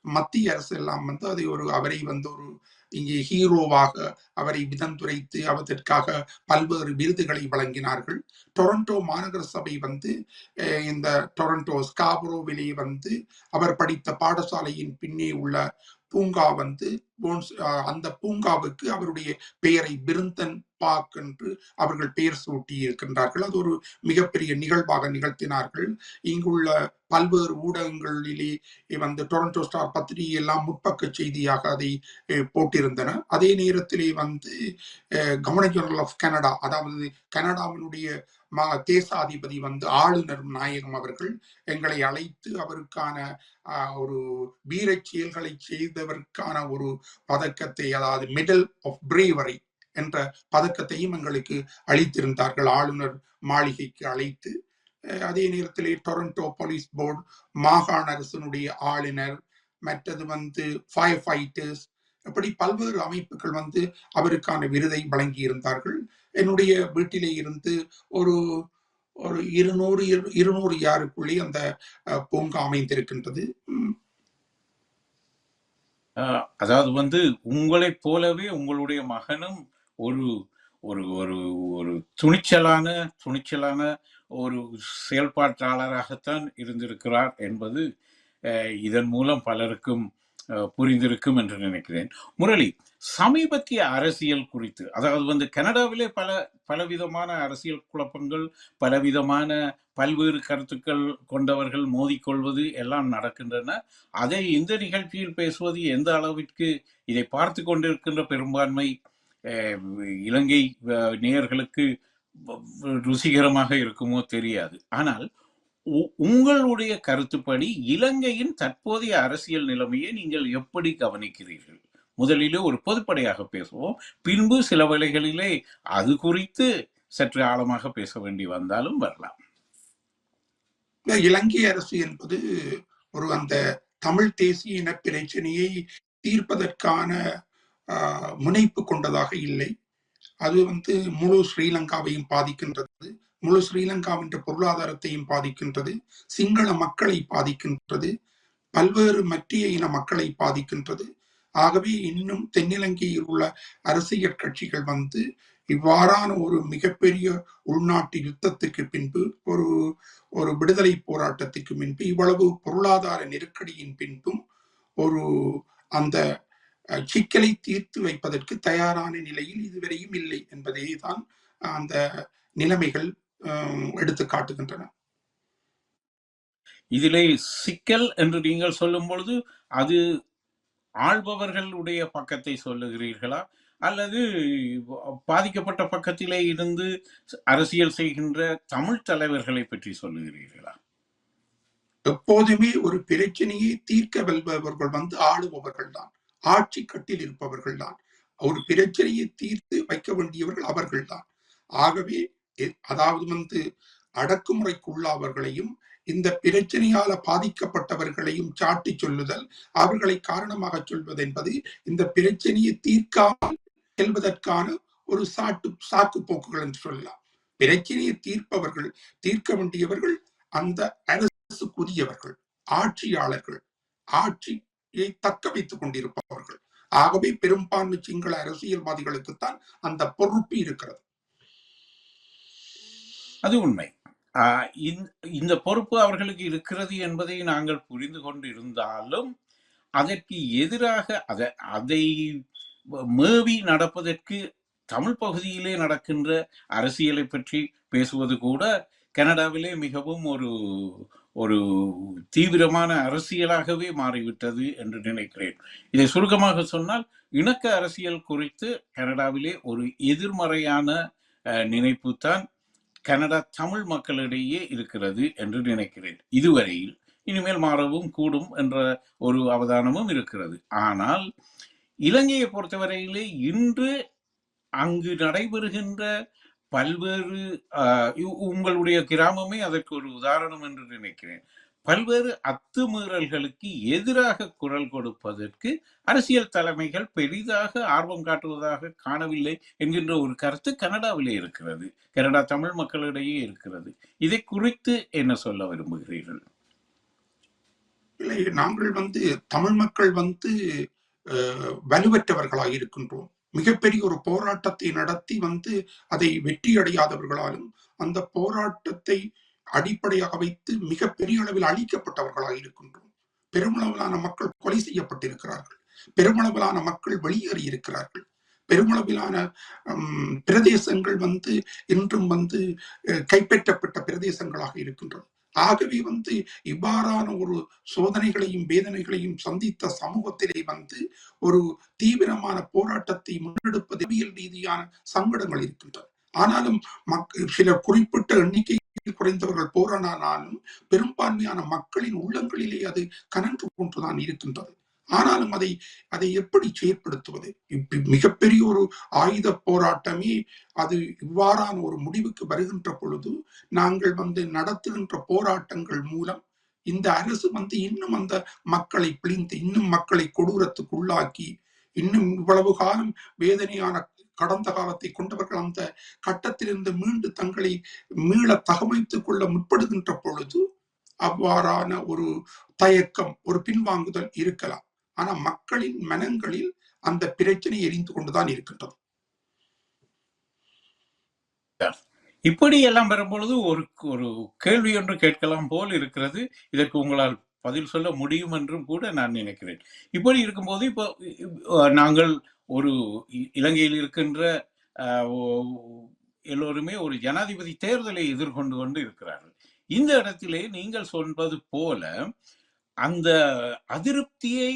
மத்திய அரசு எல்லாம் வந்து அவரை வந்து ஒரு இங்கே ஹீரோவாக அவரை விதந்துரைத்து அவதற்காக பல்வேறு விருதுகளை வழங்கினார்கள். டொரண்டோ மாநகர சபை வந்து இந்த டொரண்டோ ஸ்காபரோவிலே வந்து அவர் படித்த பாடசாலையின் பின்னே உள்ள பூங்கா வந்து அந்த பூங்காவுக்கு அவருடைய பெயரை பிருந்தன் பார்க் என்று அவர்கள் பெயர் சூட்டி இருக்கின்றார்கள். அது ஒரு மிகப்பெரிய நிகழ்வாக நிகழ்த்தினார்கள். இங்குள்ள பல்வேறு ஊடகங்களிலே வந்து டொரண்டோ ஸ்டார் பத்திரிகை எல்லாம் முற்பக்க செய்தியாக அதை போட்டிருந்தன. அதே நேரத்திலே வந்து கவர்னர் ஜெனரல் ஆஃப் கனடா, அதாவது கனடாவினுடைய தேசாதிபதி வந்து ஆளுநர் நாயகம் அவர்கள் எங்களை அழைத்து அவருக்கான ஒரு வீர செயல்களை செய்தவருக்கான ஒரு பதக்கத்தை, அதாவது மெடல் ஆஃப் பிரேவரி என்ற பதக்கத்தையும் எங்களுக்கு அளித்திருந்தார்கள், ஆளுநர் மாளிகைக்கு அழைத்து. அதே நேரத்திலே டொரண்டோ போலீஸ் போர்டு, மாகாண அரசனுடைய ஆளுநர், மற்றது வந்து ஃபயர் ஃபைட்டர்ஸ், அப்படி பல்வேறு அமைப்புகள் வந்து அவருக்கான விருதை வழங்கி இருந்தார்கள். என்னுடைய வீட்டிலே இருந்து ஒரு 200 யாருக்குள்ளே அந்த பூங்கா அமைந்திருக்கின்றது. அதாவது உங்களைப் போலவே உங்களுடைய மகனும் ஒரு ஒரு ஒரு ஒரு துணிச்சலான துணிச்சலான ஒரு செயல்பாட்டாளராகத்தான் இருந்திருக்கிறார் என்பது இதன் மூலம் பலருக்கும் புரிந்திருக்கும் என்று நினைக்கிறேன். முரளி, சமீபத்திய அரசியல் குறித்து, அதாவது கனடாவிலே பலவிதமான அரசியல் குழப்பங்கள், பலவிதமான பல்வேறு கருத்துக்கள் கொண்டவர்கள் மோதிக்கொள்வது எல்லாம் நடக்கின்றன. அதை இந்த நிகழ்ச்சியில் பேசுவது எந்த அளவிற்கு இதை பார்த்து கொண்டிருக்கின்ற பெரும்பான்மை இலங்கை நேயர்களுக்கு ருசிகரமாக இருக்குமோ தெரியாது. ஆனால் உங்களுடைய கருத்துப்படி இலங்கையின் தற்போதைய அரசியல் நிலைமையை நீங்கள் எப்படி கவனிக்கிறீர்கள்? முதலிலே ஒரு பொதுப்படையாக பேசுவோம், பின்பு சில வேளைகளிலே அது குறித்து சற்று ஆழமாக பேச வேண்டி வந்தாலும் வரலாம். இலங்கை அரசு என்பது ஒரு அந்த தமிழ் தேசிய இன பிரச்சனையை தீர்ப்பதற்கான முனைப்பு கொண்டதாக இல்லை. அது முழு ஸ்ரீலங்காவையும் பாதிக்கின்றது, முழு ஸ்ரீலங்காவின் பொருளாதாரத்தையும் பாதிக்கின்றது, சிங்கள மக்களை பாதிக்கின்றது, பல்வேறு மற்றிய இன மக்களை பாதிக்கின்றது. ஆகவே இன்னும் தென்னிலங்கையில் உள்ள அரசியல் கட்சிகள் இவ்வாறான ஒரு மிகப்பெரிய உள்நாட்டு யுத்தத்துக்கு பின்பு, ஒரு விடுதலை போராட்டத்துக்கு பின்பு, இவ்வளவு பொருளாதார நெருக்கடியின் பின்பும் ஒரு அந்த சிக்கலை தீர்த்து வைப்பதற்கு தயாரான நிலையில் இதுவரையும் இல்லை என்பதே தான் அந்த நிலைமைகள் எடுத்து காட்டுகின்றன. இதிலே சிக்கல் என்று நீங்கள் சொல்லும் பொழுது அது ஆள்பவர்களுடைய பக்கத்தை சொல்லுகிறீர்களா, அல்லது பாதிக்கப்பட்ட பக்கத்திலே இருந்து அரசியல் செய்கின்ற தமிழ் தலைவர்களை பற்றி சொல்லுகிறீர்களா? எப்போதுமே ஒரு பிரச்சனையை தீர்க்க வெல்பவர்கள் ஆளுபவர்கள் தான், ஆட்சி கட்டில் இருப்பவர்கள் தான். ஒரு பிரச்சனையை தீர்த்து வைக்க வேண்டியவர்கள் அவர்கள் தான். ஆகவே அதாவது அடக்குமுறைக்குள்ளாவர்களையும் இந்த பிரச்சனையால பாதிக்கப்பட்டவர்களையும் சாட்டி சொல்லுதல், அவர்களை காரணமாக சொல்வது என்பது இந்த பிரச்சனையை தீர்க்காமல் செல்வதற்கான ஒரு சாக்கு போக்குகள் என்று சொல்லலாம். பிரச்சனையை தீர்க்க வேண்டியவர்கள் அந்த அரசுக்குரியவர்கள், ஆட்சியாளர்கள், ஆட்சியை தக்க வைத்துக் கொண்டிருப்பவர்கள். ஆகவே பெரும்பான்மை சிங்கள அரசியல்வாதிகளுக்குத்தான் அந்த பொறுப்பு இருக்கிறது. அது உண்மை. இந்த பொறுப்பு அவர்களுக்கு இருக்கிறது என்பதை நாங்கள் புரிந்து கொண்டு இருந்தாலும், அதற்கு எதிராக அதை மேவி நடப்பதற்கு தமிழ் பகுதியிலே நடக்கின்ற அரசியலை பற்றி பேசுவது கூட கனடாவிலே மிகவும் ஒரு ஒரு தீவிரமான அரசியலாகவே மாறிவிட்டது என்று நினைக்கிறேன். இதை சுருக்கமாக சொன்னால், இணக்க அரசியல் குறித்து கனடாவிலே ஒரு எதிர்மறையான நினைப்பு தான் கனடா தமிழ் மக்களிடையே இருக்கிறது என்று நினைக்கிறேன் இதுவரையில். இனிமேல் மாறவும் கூடும் என்ற ஒரு அவதானமும் இருக்கிறது. ஆனால் இலங்கையை பொறுத்தவரையிலே இன்று அங்கு நடைபெறுகின்ற பல்வேறு உங்களுடைய கிராமமே அதற்கு ஒரு உதாரணம் என்று நினைக்கிறேன். பல்வேறு அத்துமீறல்களுக்கு எதிராக குரல் கொடுப்பதற்கு அரசியல் தலைமைகள் பெரிதாக ஆர்வம் காட்டுவதாக காணவில்லை என்கின்ற ஒரு கருத்து கனடாவிலே இருக்கிறது, கனடா தமிழ் மக்களிடையே இருக்கிறது. இதை குறித்து என்ன சொல்ல விரும்புகிறீர்கள்? இல்லை, நாங்கள் தமிழ் மக்கள் வலுவற்றவர்களாக இருக்கின்றோம். மிகப்பெரிய ஒரு போராட்டத்தை நடத்தி அதை வெற்றி அடையாதவர்களாலும், அந்த போராட்டத்தை அடிப்படையாக வைத்து மிகப்பெரிய அளவில் அழிக்கப்பட்டவர்களாக இருக்கின்றோம். பெருமளவிலான மக்கள் கொலை செய்யப்பட்டிருக்கிறார்கள், பெருமளவிலான மக்கள் வெளியேறி இருக்கிறார்கள், பெருமளவிலான பிரதேசங்கள் இன்றும் கைப்பற்றப்பட்ட பிரதேசங்களாக இருக்கின்றன. ஆகவே இவ்வாறான ஒரு சோதனைகளையும் வேதனைகளையும் சந்தித்த சமூகத்திலே ஒரு தீவிரமான போராட்டத்தை முன்னெடுப்பது ரீதியான சங்கடங்கள் இருக்கின்றன. ஆனாலும் சில குறிப்பிட்ட எண்ணிக்கை குறைந்தவர்கள் போராடினாலும் பெரும்பான்மையான மக்களின் உள்ளங்களிலே அது கனன்று கொண்டுதான் இருக்கின்றது. ஆனாலும் அதை எப்படி செயற்படுத்துவது? மிகப்பெரிய ஒரு ஆயுத போராட்டமே அது இவ்வாறான ஒரு முடிவுக்கு வருகின்ற பொழுது, நாங்கள் நடத்துகின்ற போராட்டங்கள் மூலம் இந்த அரசு இன்னும் அந்த மக்களை பிழிந்து, இன்னும் மக்களை கொடூரத்துக்கு உள்ளாக்கி, இன்னும் இவ்வளவு காலம் வேதனையான கடந்த காலத்தை கொண்டவர்கள் அந்த கட்டத்திலிருந்து மீண்டு தங்களை மீள தகமைத்துக் கொள்ள முற்படுகின்ற பொழுது அவ்வாறான ஒரு தயக்கம், ஒரு பின்வாங்குதல் இருக்கலாம். ஆனா மக்களின் மனங்களில் அந்த பிரச்சனை எரிந்து கொண்டுதான் இருக்கின்றது. இப்படி எல்லாம் வரும்பொழுது ஒரு ஒரு கேள்வி ஒன்று கேட்கலாம் போல் இருக்கிறது. இதற்கு உங்களால் பதில் சொல்ல முடியும் என்றும் கூட நான் நினைக்கிறேன். இப்படி இருக்கும்போது இப்போ நாங்கள் ஒரு இலங்கையில் இருக்கின்ற எல்லோருமே ஒரு ஜனாதிபதி தேர்தலை எதிர்கொண்டு கொண்டு இருக்கிறார்கள். இந்த இடத்திலே நீங்கள் சொல்வது போல அந்த அதிருப்தியை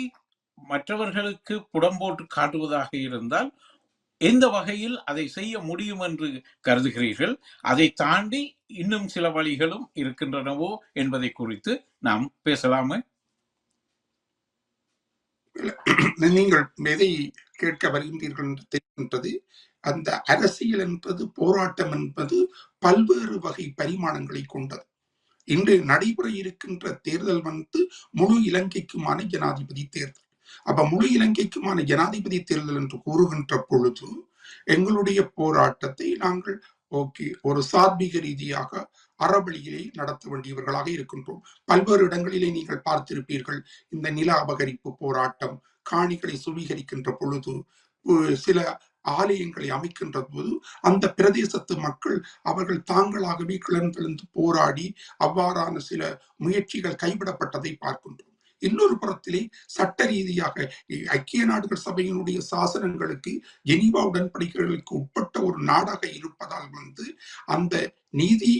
மற்றவர்களுக்கு புடம்போட்டு காட்டுவதாக இருந்தால் எந்த வகையில் அதை செய்ய முடியும் என்று கருதுகிறீர்கள்? அதை தாண்டி இன்னும் சில வழிகளும் இருக்கின்றனவோ என்பதை குறித்து நாம் பேசலாமே? நீங்கள் எதை கேட்க வருகின்றீர்கள் என்று தெரிகின்றது. அந்த அரசியல் என்பது, போராட்டம் என்பது பல்வேறு வகை பரிமாணங்களை கொண்டது. இன்று நடைபெற இருக்கின்ற தேர்தல் முழு இலங்கைக்குமான ஜனாதிபதி தேர்தல். அப்ப முழு இலங்கைக்குமான ஜனாதிபதி தேர்தல் என்று கூறுகின்ற பொழுது எங்களுடைய போராட்டத்தை நாங்கள் ஒரு சாத்வீக ரீதியாக அறவழியிலே நடத்த வேண்டியவர்களாக இருக்கின்றோம். பல்வேறு இடங்களிலே நீங்கள் பார்த்திருப்பீர்கள், இந்த நில அபகரிப்பு போராட்டம், காணிகளை சுவீகரிக்கின்ற பொழுது, சில ஆலயங்களை அமைக்கின்ற போது அந்த பிரதேசத்து மக்கள் அவர்கள் தாங்களாகவே கிளர்ந்தெழுந்து போராடி அவ்வாறான சில முயற்சிகள் கைவிடப்பட்டதை பார்க்கின்றோம். இன்னொரு புறத்திலே சட்ட ரீதியாக ஐக்கிய நாடுகள் சபையினுடைய சாசனங்களுக்கு, ஜெனீவா உடன்படிக்கைகளுக்கு உட்பட்ட ஒரு நாடாக இருப்பதால் அந்த நீதி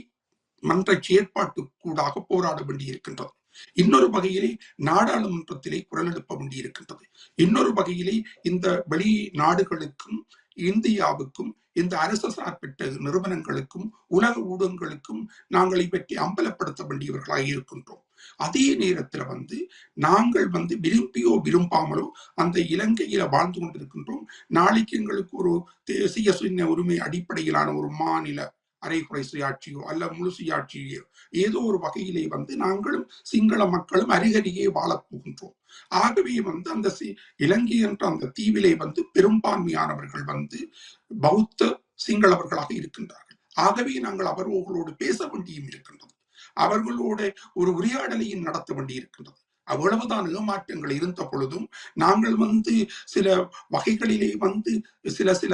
மன்ற செயற்பாட்டுக்கூடாக போராட வேண்டி இருக்கின்றது. இன்னொரு வகையிலே நாடாளுமன்றத்திலே குரல் எழுப்ப வேண்டி இருக்கின்றது. இன்னொரு வகையிலே இந்த வெளி நாடுகளுக்கும் இந்தியாவுக்கும் இந்த அரசு சார்பற்ற நிறுவனங்களுக்கும் உலக ஊடகங்களுக்கும் நாங்கள் பற்றி அம்பலப்படுத்த வேண்டியவர்களாக இருக்கின்றோம். அதே நேரத்தில் நாங்கள் விரும்பியோ விரும்பாமலோ அந்த இலங்கையில வாழ்ந்து கொண்டிருக்கின்றோம். நாளைக்கு எங்களுக்கு ஒரு தேசிய சுய உரிமை அடிப்படையிலான ஒரு மாநில அரைகுறை சுயாட்சியோ அல்ல முழு சுயாட்சியோ ஏதோ ஒரு வகையிலே நாங்களும் சிங்கள மக்களும் அருகருகே வாழப் போகின்றோம். ஆகவே அந்த இலங்கை என்ற அந்த தீவிலே பெரும்பான்மையானவர்கள் பௌத்த சிங்களவர்களாக இருக்கின்றார்கள். ஆகவே நாங்கள் அவர்களோடு பேச வேண்டியும் இருக்கின்றது. அவர்களோட ஒரு உரையாடலையும் நடத்த வேண்டி இருக்கின்றது. அவ்வளவுதான் ஏமாற்றங்கள் இருந்த பொழுதும் நாங்கள் சில வகைகளிலே சில சில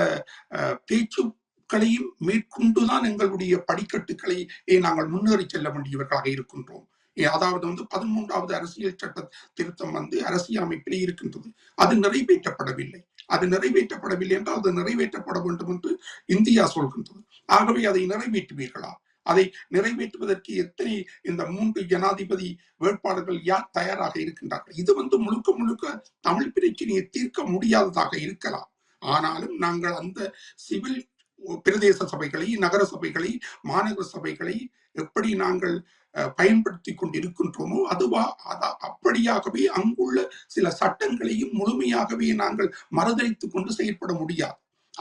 பேச்சுக்களையும் மேற்கொண்டுதான் எங்களுடைய படிக்கட்டுகளை நாங்கள் முன்னேறி செல்ல வேண்டியவர்களாக இருக்கின்றோம். அதாவது 13வது அரசியல் சட்ட திருத்தம் அரசியலமைப்பிலே இருக்கின்றது. அது நிறைவேற்றப்படவில்லை. அது நிறைவேற்றப்படவில்லை என்றால் அது நிறைவேற்றப்பட வேண்டும் என்று இந்தியா சொல்கின்றது. ஆகவே அதை நிறைவேற்றுவீர்களா? அதை நிறைவேற்றுவதற்கு எத்தனை இந்த 3 ஜனாதிபதி வேட்பாளர்கள் யார் தயாராக இருக்கின்றார்கள்? இது முழுக்க முழுக்க தமிழ் பிரச்சனையை தீர்க்க முடியாததாக இருக்கலாம். ஆனாலும் நாங்கள் அந்த சிவில் பிரதேச சபைகளை, நகர சபைகளை, மாநகர சபைகளை எப்படி நாங்கள் பயன்படுத்தி கொண்டிருக்கின்றோமோ அப்படியாகவே அங்குள்ள சில சட்டங்களையும் முழுமையாகவே நாங்கள் மறுதளித்துக் கொண்டு செயல்பட முடியாது.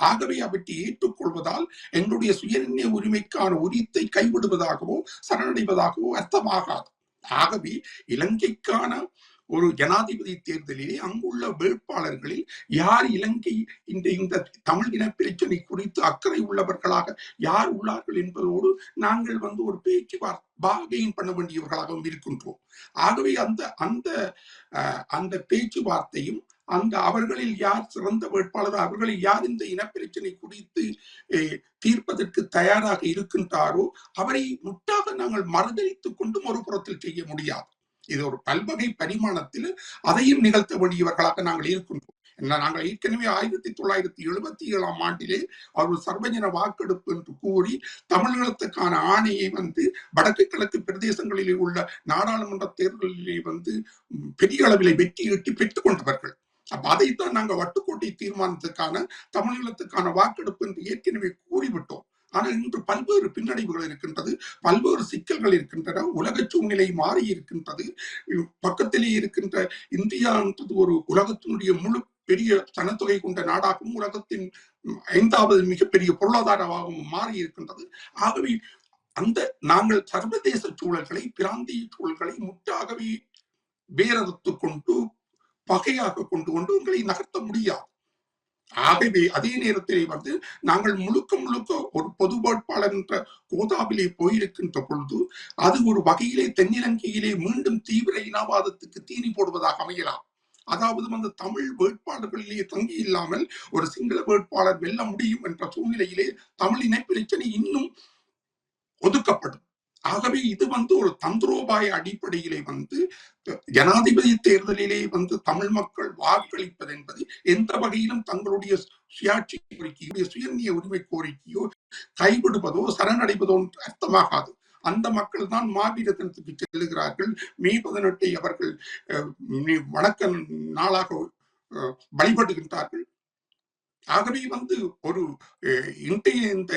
ஆகவே அவற்றை ஏற்றுக்கொள்வதால் எங்களுடைய சுயநிர்ணய உரிமைக்கான உரித்தை கைவிடுவதாகவோ சரணடைவதாகவோ அர்த்தமாகாது. ஆகவே இலங்கைக்கான ஒரு ஜனாதிபதி தேர்தலிலே அங்குள்ள வேட்பாளர்களில் யார் இலங்கை இந்த தமிழ் இன பிரச்சனை குறித்து அக்கறை உள்ளவர்களாக யார் உள்ளார்கள் என்பதோடு நாங்கள் ஒரு பார்கெயின் பண்ண வேண்டியவர்களாகவும் இருக்கின்றோம். ஆகவே அந்த பேச்சுவார்த்தையும் அவர்களில் யார் சிறந்த வேட்பாளர், அவர்களில் யார் இந்த இனப்பிரச்சனை குறித்து தீர்ப்பதற்கு தயாராக இருக்கின்றாரோ அவரை முட்டாக நாங்கள் மறுதளித்துக் கொண்டும் ஒரு புறத்தில் செய்ய முடியாது. இது ஒரு பல்வகை பரிமாணத்தில் அதையும் நிகழ்த்த வேண்டியவர்களாக நாங்கள் இருக்கின்றோம். நாங்கள் ஏற்கனவே 1977ஆம் ஆண்டிலே அவர் சர்வஜன வாக்கெடுப்பு என்று கூறி தமிழகத்துக்கான ஆணையை வடக்கு கிழக்கு பிரதேசங்களிலே உள்ள நாடாளுமன்ற தேர்தலிலே பெரிய அளவிலே வெற்றி ஈட்டி பெற்றுக் கொண்டவர்கள். அப்ப அதைத்தான் நாங்கள் வட்டுக்கோட்டை தீர்மானத்துக்கான தமிழகத்துக்கான வாக்கெடுப்பு என்று ஏற்கனவே கூறிவிட்டோம். ஆனால் இன்று பல்வேறு பின்னடைவுகள் இருக்கின்றது, பல்வேறு சிக்கல்கள் இருக்கின்றன, உலக சூழ்நிலை மாறி இருக்கின்றது. பக்கத்திலே இருக்கின்ற இந்தியா என்பது ஒரு உலகத்தினுடைய முழு பெரிய சனத்தொகை கொண்ட நாடாகவும் உலகத்தின் 5வது மிகப்பெரிய பொருளாதாரமாகவும் மாறி இருக்கின்றது. ஆகவே நாங்கள் சர்வதேச சூழல்களை, பிராந்திய சூழல்களை முற்றாகவே வேறறுத்து கொண்டு பகையாக கொண்டு உங்களை நகர்த்த முடியாது. ஆகவே அதே நேரத்திலே நாங்கள் முழுக்க முழுக்க ஒரு பொது வேட்பாளர் என்ற கோதாவிலே போயிருக்கின்ற பொழுது அது ஒரு வகையிலே தென்னிலங்கையிலே மீண்டும் தீவிர இனவாதத்துக்கு தீனி போடுவதாக அமையலாம். அதாவது வந்து தமிழ் வேட்பாளர்களிலேயே தங்கி இல்லாமல் ஒரு சிங்கள வேட்பாளர் வெல்ல முடியும் என்ற சூழ்நிலையிலே தமிழ் இன பிரச்சனை இன்னும் ஒதுக்கப்படும். ஆகவே இது வந்து ஒரு தந்திரோபாய அடிப்படையிலே வந்து ஜனாதிபதி தேர்தலிலே வந்து தமிழ் மக்கள் வாக்களிப்பது என்பது எந்த வகையிலும் தங்களுடைய சுயாட்சி கோரிக்கையோ சுயநிய உரிமை கோரிக்கையோ கைவிடுவதோ சரணடைவதோ அர்த்தமாகாது. அந்த மக்கள் தான் மாவீர தினத்துக்கு செல்லுகிறார்கள். மே 18 அவர்கள் வணக்க நாளாக வழிபடுகின்றார்கள். ஆகவே வந்து ஒரு இன்றைய இந்த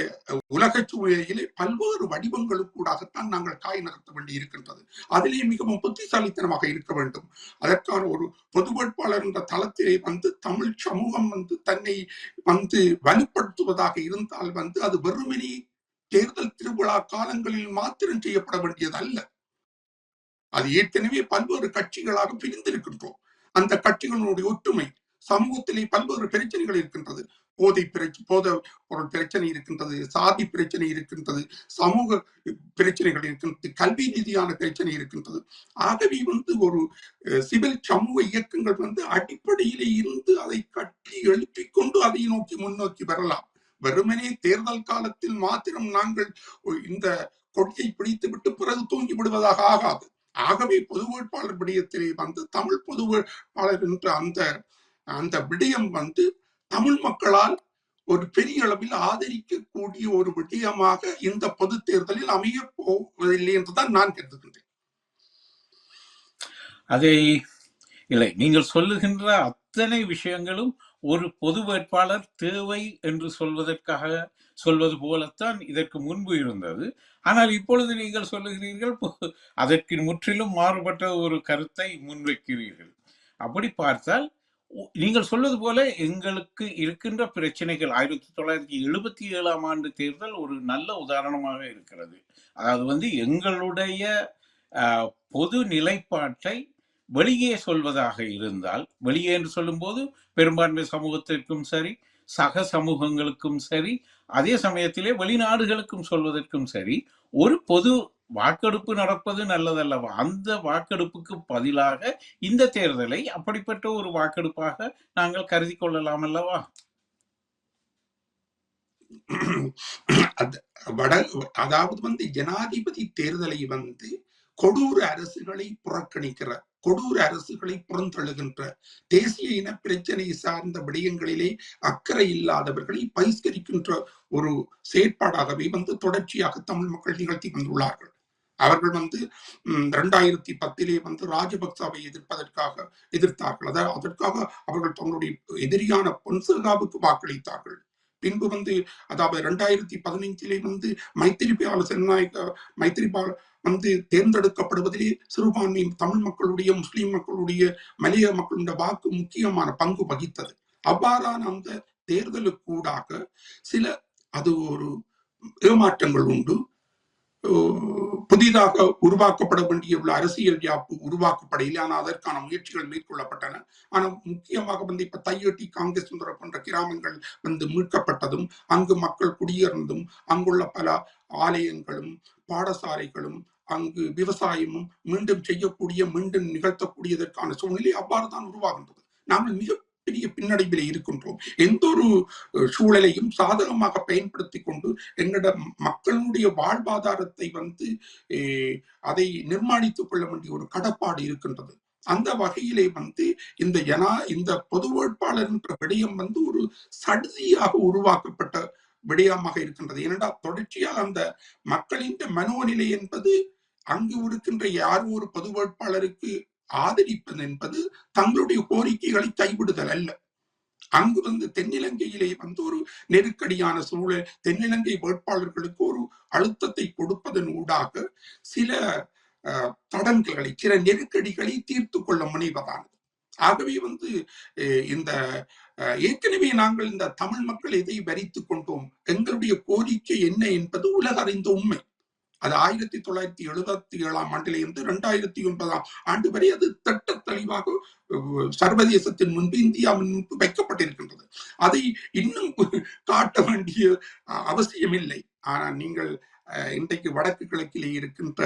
உலக சூழலிலே பல்வேறு வடிவங்களுக்கூடாகத்தான் நாங்கள் காய் நகர்த்த வேண்டி இருக்கின்றது. அதிலே மிகவும் புத்திசாலித்தனமாக இருக்க வேண்டும். அதற்கான ஒரு பொது வேட்பாளர் என்ற தளத்திலே வந்து தமிழ் சமூகம் வந்து தன்னை வந்து வலுப்படுத்துவதாக இருந்தால் வந்து அது வெறுமனே தேர்தல் திருவிழா காலங்களில் மாத்திரம் செய்யப்பட வேண்டியது அல்ல. அது ஏற்கனவே பல்வேறு கட்சிகளாக பிரிந்திருக்கின்றோம். அந்த கட்சிகளுடைய ஒற்றுமை சமூகத்திலே பல்வேறு பிரச்சனைகள் இருக்கின்றது. போதை பொருள் பிரச்சனை இருக்கின்றது, சாதி பிரச்சனை இருக்கின்றது, சமூக பிரச்சனைகள் இருக்கின்றது, கல்வி ரீதியான பிரச்சனை இருக்கின்றது. ஆகவே வந்து ஒரு சிவில் சமூக இயக்கங்கள் வந்து அடிப்படையிலே இருந்து அதை கட்டி எழுப்பிக் கொண்டு அதை நோக்கி முன்னோக்கி வரலாம். வெறுமனே தேர்தல் காலத்தில் மாத்திரம் நாங்கள் இந்த கொடியை பிடித்து விட்டு பிறகு தூங்கி விடுவதாக ஆகாது. ஆகவே பொது வேட்பாளர் விடயத்திலே வந்து தமிழ் பொது வேட்பாளர் என்ற அந்த விடயம் வந்து தமிழ் மக்களால் ஒரு பெரிய அளவில் ஆதரிக்கக்கூடிய ஒரு விடயமாக இந்த பொது தேர்தலில் அமைய போவதில்லை என்றுதான் நான் கருதுகின்றேன். அதை இல்லை, நீங்கள் சொல்லுகின்ற அத்தனை விஷயங்களும் ஒரு பொது வேட்பாளர் தேவை என்று சொல்வது போலத்தான் இதற்கு முன்பு இருந்தது. ஆனால் இப்பொழுது நீங்கள் சொல்லுகிறீர்கள், அதற்கு முற்றிலும் மாறுபட்ட ஒரு கருத்தை முன்வைக்கிறீர்கள். அப்படி பார்த்தால் நீங்கள் சொல்வது போல எங்களுக்கு இருக்கின்ற பிரச்சனைகள் 1977 ஆண்டு தேர்தல் ஒரு நல்ல உதாரணமாக இருக்கிறது. அதாவது வந்து எங்களுடைய பொது நிலைப்பாட்டை வெளியே சொல்வதாக இருந்தால், வெளியே என்று சொல்லும்போது பெரும்பான்மை சமூகத்திற்கும் சரி, சக சமூகங்களுக்கும் சரி, அதே சமயத்திலே வெளிநாடுகளுக்கும் சொல்வதற்கும் சரி, ஒரு பொது வாக்கெடுப்பு நடப்பது நல்லதல்லவா? அந்த வாக்கெடுப்புக்கு பதிலாக இந்த தேர்தலை அப்படிப்பட்ட ஒரு வாக்கெடுப்பாக நாங்கள் கருதி கொள்ளலாம் அல்லவா? அதாவது வந்து ஜனாதிபதி தேர்தலை வந்து கொடூர அரசுகளை புறக்கணிக்கிற, கொடூர அரசுகளை புறந்தள்ளுகின்ற, தேசிய இன பிரச்சனை சார்ந்த விடயங்களிலே அக்கறை இல்லாதவர்களை பகிஷ்கரிக்கின்ற ஒரு செயற்பாடாகவே வந்து தொடர்ச்சியாக தமிழ் மக்கள் நிகழ்த்தி வந்துள்ளார்கள். அவர்கள் வந்து 2010 வந்து ராஜபக்சாவை எதிர்த்தார்கள். அதாவது அதற்காக அவர்கள் தங்களுடைய எதிரியான பொன்சேகாவுக்கு வாக்களித்தார்கள். பின்பு வந்து அதாவது 2015 வந்து மைத்திரிபால வந்து தேர்ந்தெடுக்கப்படுவதிலே சிறுபான்மை தமிழ் மக்களுடைய, முஸ்லிம் மக்களுடைய, மலைய மக்களுடைய வாக்கு முக்கியமான பங்கு வகித்தது. அவ்வாறான அந்த தேர்தலுக்கூடாக சில அது ஒரு ஏமாற்றங்கள் உண்டு. புதிதாக உருவாக்கப்பட வேண்டிய அரசியல் யாப்பு உருவாக்கப்படவில்லை. ஆனால் அதற்கான முயற்சிகள் மேற்கொள்ளப்பட்டன. ஆனால் முக்கியமாக வந்து இப்ப தையொட்டி காங்கிரஸ் போன்ற கிராமங்கள் வந்து மீட்கப்பட்டதும், அங்கு மக்கள் குடியேறந்தும், அங்குள்ள பல ஆலயங்களும் பாடசாலைகளும் அங்கு விவசாயமும் மீண்டும் நிகழ்த்தக்கூடியதற்கான சூழ்நிலை அவ்வாறுதான் உருவாகின்றது. நாங்கள் மிகப்பெரிய பின்னடைவிலே இருக்கின்றோம். எந்த ஒரு சூழலையும் சாதகமாக பயன்படுத்தி கொண்டு எங்களோட மக்களுடைய வாழ்வாதாரத்தை வந்து அதை நிர்மாணித்துக் கொள்ள வேண்டிய ஒரு கடப்பாடு இருக்கின்றது. அந்த வகையிலே வந்து இந்த பொது வேட்பாளர் என்ற விடயம் வந்து ஒரு சடுதியாக உருவாக்கப்பட்ட விடயமாக இருக்கின்றது. ஏனென்றால் தொடர்ச்சியாக அந்த மக்களின் மனோநிலை என்பது அங்கு இருக்கின்ற யாரும் ஒரு பொது வேட்பாளருக்கு ஆதரிப்பது என்பது தங்களுடைய கோரிக்கைகளை கைவிடுதல் அல்ல. அங்கு வந்து தென்னிலங்கையிலே வந்து ஒரு நெருக்கடியான சூழல், தென்னிலங்கை வேட்பாளர்களுக்கு ஒரு அழுத்தத்தை கொடுப்பதன் ஊடாக சில தடங்கல்களை, சில நெருக்கடிகளை தீர்த்து கொள்ள முனைவதானது. ஆகவே வந்து இந்த ஏற்கனவே நாங்கள் இந்த தமிழ் மக்கள் எதை வரித்துக் கொண்டோம், எங்களுடைய கோரிக்கை என்ன என்பது உலக அறிந்த உண்மை. அது 1977 ஆண்டிலிருந்து 2009 ஆண்டு வரை அது திட்ட தெளிவாக சர்வதேசத்தின் முன்பு, இந்தியாவின் முன்பு வைக்கப்பட்டிருக்கின்றது. அதை இன்னும் காட்ட வேண்டிய அவசியம் இல்லை. ஆனால் நீங்கள் இன்றைக்கு வடக்கு கிழக்கிலே இருக்கின்ற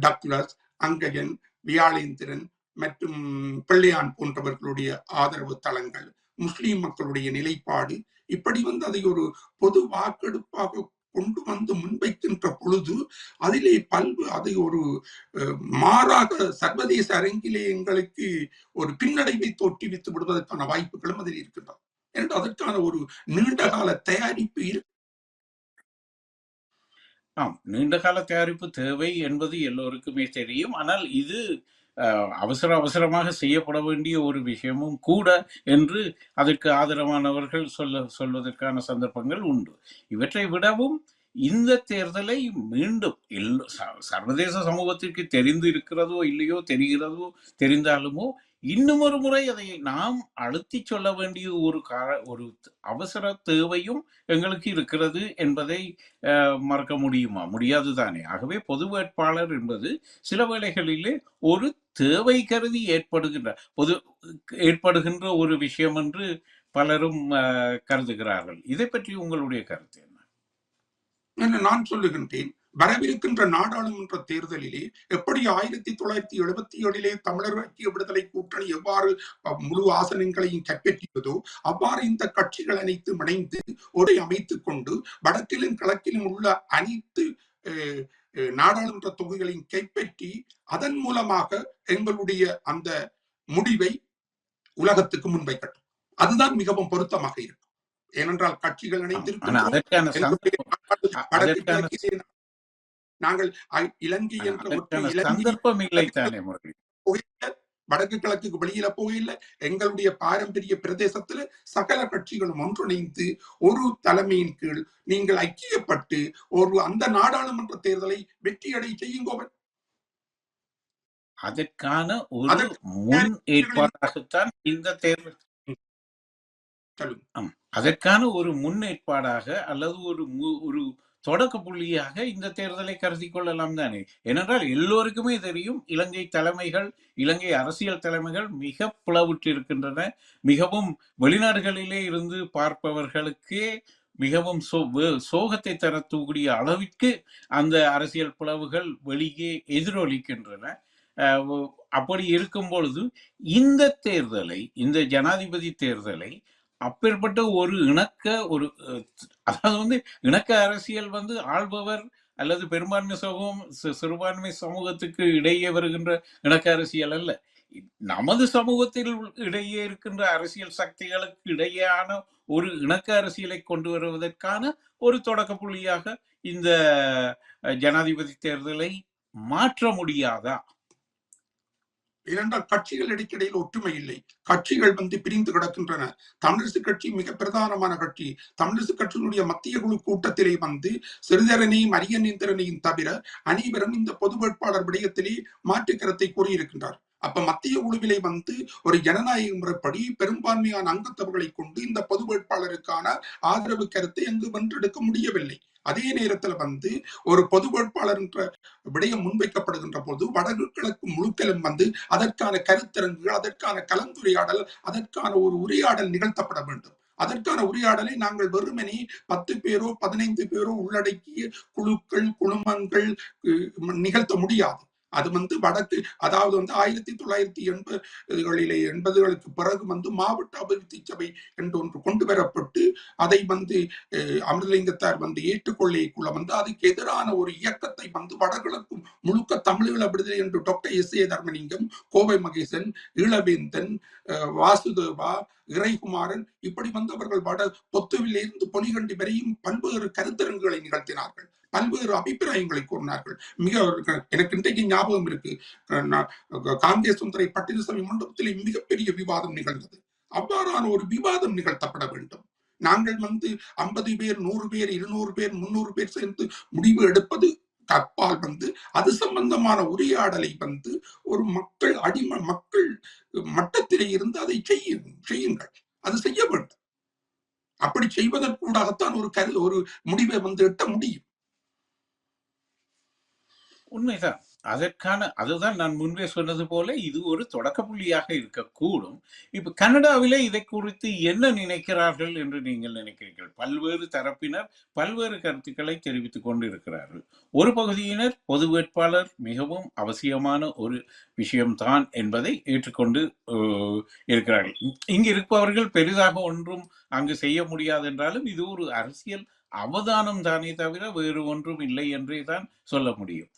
டக்ளஸ், அங்கஜன், வியாழேந்திரன், மற்றும் பிள்ளையான் போன்றவர்களுடைய ஆதரவு தளங்கள், முஸ்லிம் மக்களுடைய நிலைப்பாடு, இப்படி வந்து அதை ஒரு பொது வாக்கெடுப்பாக கொண்டு வந்து முன்வைக்கின்ற பொழுது அதிலே அதை ஒரு மாறாக சர்வதேச அரங்கிலே எங்களுக்கு ஒரு பின்னடைவை தோற்றுவித்து விடுவதற்கான வாய்ப்புகளும் அதில் இருக்கின்றன. என்று அதற்கான ஒரு நீண்டகால தயாரிப்பு இருக்கு. ஆம், நீண்டகால தயாரிப்பு தேவை என்பது எல்லோருக்குமே தெரியும். ஆனால் இது அவசரமாக செய்யப்பட வேண்டிய ஒரு விஷயமும் கூட என்று அதற்கு ஆதரவானவர்கள் சொல்வதற்கான சந்தர்ப்பங்கள் உண்டு. இவற்றை விடவும் இந்த தேர்தலை மீண்டும் சர்வதேச சமூகத்திற்கு தெரிந்து இருக்கிறதோ இல்லையோ, தெரிகிறதோ தெரிந்தாலுமோ, இன்னும் ஒரு முறை அதை நாம் அழுத்தி சொல்ல வேண்டிய ஒரு அவசர தேவையும் எங்களுக்கு இருக்கிறது என்பதை மறக்க முடியுமா? முடியாது தானே. ஆகவே பொது வேட்பாளர் என்பது சில வேளைகளிலே ஒரு தேவை கருதி ஏற்படுகின்ற ஒரு விஷயம் என்று பலரும் கருதுகிறார்கள். இதை பற்றி உங்களுடைய கருத்து என்ன? என்று நான் சொல்லுகின்றேன். வரவிருக்கின்ற நாடாளுமன்ற தேர்தலிலே எப்படி 1977 தமிழர் ஐக்கிய விடுதலை கூட்டணி எவ்வாறு முழு ஆசனங்களையும் கைப்பற்றியதோ அவ்வாறு இந்த கட்சிகள் அனைத்தும் இணைந்து ஒரு அமைத்துக் கொண்டு வடக்கிலும் கிழக்கிலும் உள்ள அனைத்து நாடாளுமன்ற தொகுதிகளையும் கைப்பற்றி அதன் மூலமாக எங்களுடைய அந்த முடிவை உலகத்துக்கு முன்வைக்கட்டும். அதுதான் மிகவும் பொருத்தமாக இருக்கும். ஏனென்றால் கட்சிகள் நாங்கள் இலங்கை என்ற சந்தர்ப்பம் இல்லை தானே வடக்கு கிழக்குக்கு வெளியில போகல. எங்களுடைய பாரம்பரிய பிரதேசத்துல சகல கட்சிகளும் ஒன்றிணைந்து ஒரு தலைமையின் கீழ் நீங்கள் ஐக்கியப்பட்டு ஒரு அந்த நாடாளுமன்ற தேர்தலை வெற்றியடை செய்யுங்கோவன். அதற்கான ஒரு முன் ஏற்பாடாகத்தான் இந்த தேர்தல். அதற்கான ஒரு முன்னேற்பாடாக அல்லது ஒரு தொடக்க புள்ளியாக இந்த தேர்தலை கருதி கொள்ளலாம் தானே. ஏனென்றால் எல்லோருக்குமே தெரியும், இலங்கை அரசியல் தலைமைகள் மிக பிளவுற்று இருக்கின்றன. மிகவும் வெளிநாடுகளிலே இருந்து பார்ப்பவர்களுக்கே மிகவும் சோகத்தை தரக்கூடிய அளவிற்கு அந்த அரசியல் பிளவுகள் வெளியே எதிரொலிக்கின்றன. அப்படி இருக்கும் பொழுது இந்த ஜனாதிபதி தேர்தலை அப்பேற்பட்ட ஒரு அதாவது இணக்க அரசியல் ஆள்பவர் அல்லது பெரும்பான்மை சிறுபான்மை சமூகத்துக்கு இடையே வருகின்ற இணக்க அரசியல் அல்ல. நமது சமூகத்தில் இடையே இருக்கின்ற அரசியல் சக்திகளுக்கு இடையேயான ஒரு இணக்க அரசியலை கொண்டு வருவதற்கான ஒரு தொடக்க புள்ளியாக இந்த ஜனாதிபதி தேர்தலை மாற்ற முடியாதா? ஏனென்றால் கட்சிகள் இடைக்கிடையில் ஒற்றுமை இல்லை. கட்சிகள் பிரிந்து கிடக்கின்றன. தமிழரசு கட்சி மிக பிரதானமான கட்சி. தமிழரசு கட்சியினுடைய மத்திய குழு கூட்டத்திலே சிறிதரனையும் அரியநேந்திரனையும் தவிர அனைவரும் இந்த பொது வேட்பாளர் விடயத்திலே மாற்று கருத்தை கூறியிருக்கின்றார். அப்ப மத்திய குழுவிலே ஒரு ஜனநாயக முறைப்படி பெரும்பான்மையான அங்கத்தவர்களை கொண்டு இந்த பொது வேட்பாளருக்கான ஆதரவு கருத்தை அங்கு வென்றெடுக்க முடியவில்லை. அதே நேரத்தில் ஒரு பொது வேட்பாளர் என்ற விடயம் முன்வைக்கப்படுகின்ற போது வடக்கு கிழக்கு முழுக்கலும் அதற்கான கருத்தரங்குகள், அதற்கான கலந்துரையாடல், அதற்கான ஒரு உரையாடல் நிகழ்த்தப்பட வேண்டும். அதற்கான உரையாடலை நாங்கள் வெறுமனே 10 பேரோ 15 பேரோ உள்ளடக்கிய குழுக்கள், குழுமங்கள் நிகழ்த்த முடியாது. அது வடக்கு, அதாவது 1980களுக்கு பிறகு மாவட்ட அபிவிருத்தி சபை என்று ஒன்று கொண்டு வரப்பட்டு அதை அமிர்தலிங்கத்தார் ஏற்றுக்கொள்ளைக்குள்ள அதுக்கு எதிரான ஒரு இயக்கத்தை வடகிழக்கு முழுக்க தமிழீழ விடுதலை என்று டாக்டர் எஸ்.ஏ. தர்மலிங்கம், கோவை மகேசன், ஈழவேந்தன், வாசுதேவா, இறைகுமாரன் இப்படி அவர்கள் வட பொத்துவில் இருந்து பொலிகண்டி வரையும் பல்வேறு கருத்தரங்குகளை நிகழ்த்தினார்கள். பல்வேறு அபிப்பிராயங்களை கூறினார்கள். எனக்கு இன்றைக்கு ஞாபகம் இருக்கு, காங்கிரஸ் சுந்தரை பட்டினசாமி மண்டபத்திலே மிகப்பெரிய விவாதம் நிகழ்ந்தது. அவ்வாறான ஒரு விவாதம் நிகழ்த்தப்பட வேண்டும். நாங்கள் 50 பேர், 100 பேர், 200 பேர், 300 பேர் சேர்ந்து முடிவு எடுப்பது கப்பால் அது சம்பந்தமான உரையாடலை ஒரு மக்கள் மட்டத்திலே இருந்து அதை செய்யுங்கள். அது செய்ய வேண்டும். அப்படி செய்வதற்கூடாகத்தான் ஒரு முடிவை எட்ட முடியும். உண்மைதான். அதுதான் நான் முன்பே சொன்னது போல இது ஒரு தொடக்க புள்ளியாக இருக்கக்கூடும். இப்ப கனடாவிலே இதை குறித்து என்ன நினைக்கிறார்கள் என்று நீங்கள் நினைக்கிறீர்கள்? பல்வேறு தரப்பினர் பல்வேறு கருத்துக்களை தெரிவித்துக் கொண்டு இருக்கிறார்கள். ஒரு பகுதியினர் பொது வேட்பாளர் மிகவும் அவசியமான ஒரு விஷயம்தான் என்பதை ஏற்றுக்கொண்டு இருக்கிறார்கள். இங்கு இருப்பவர்கள் பெரிதாக ஒன்றும் அங்கு செய்ய முடியாது என்றாலும் இது ஒரு அரசியல் அவதானம் தானே தவிர வேறு ஒன்றும் இல்லை என்றே தான் சொல்ல முடியும்.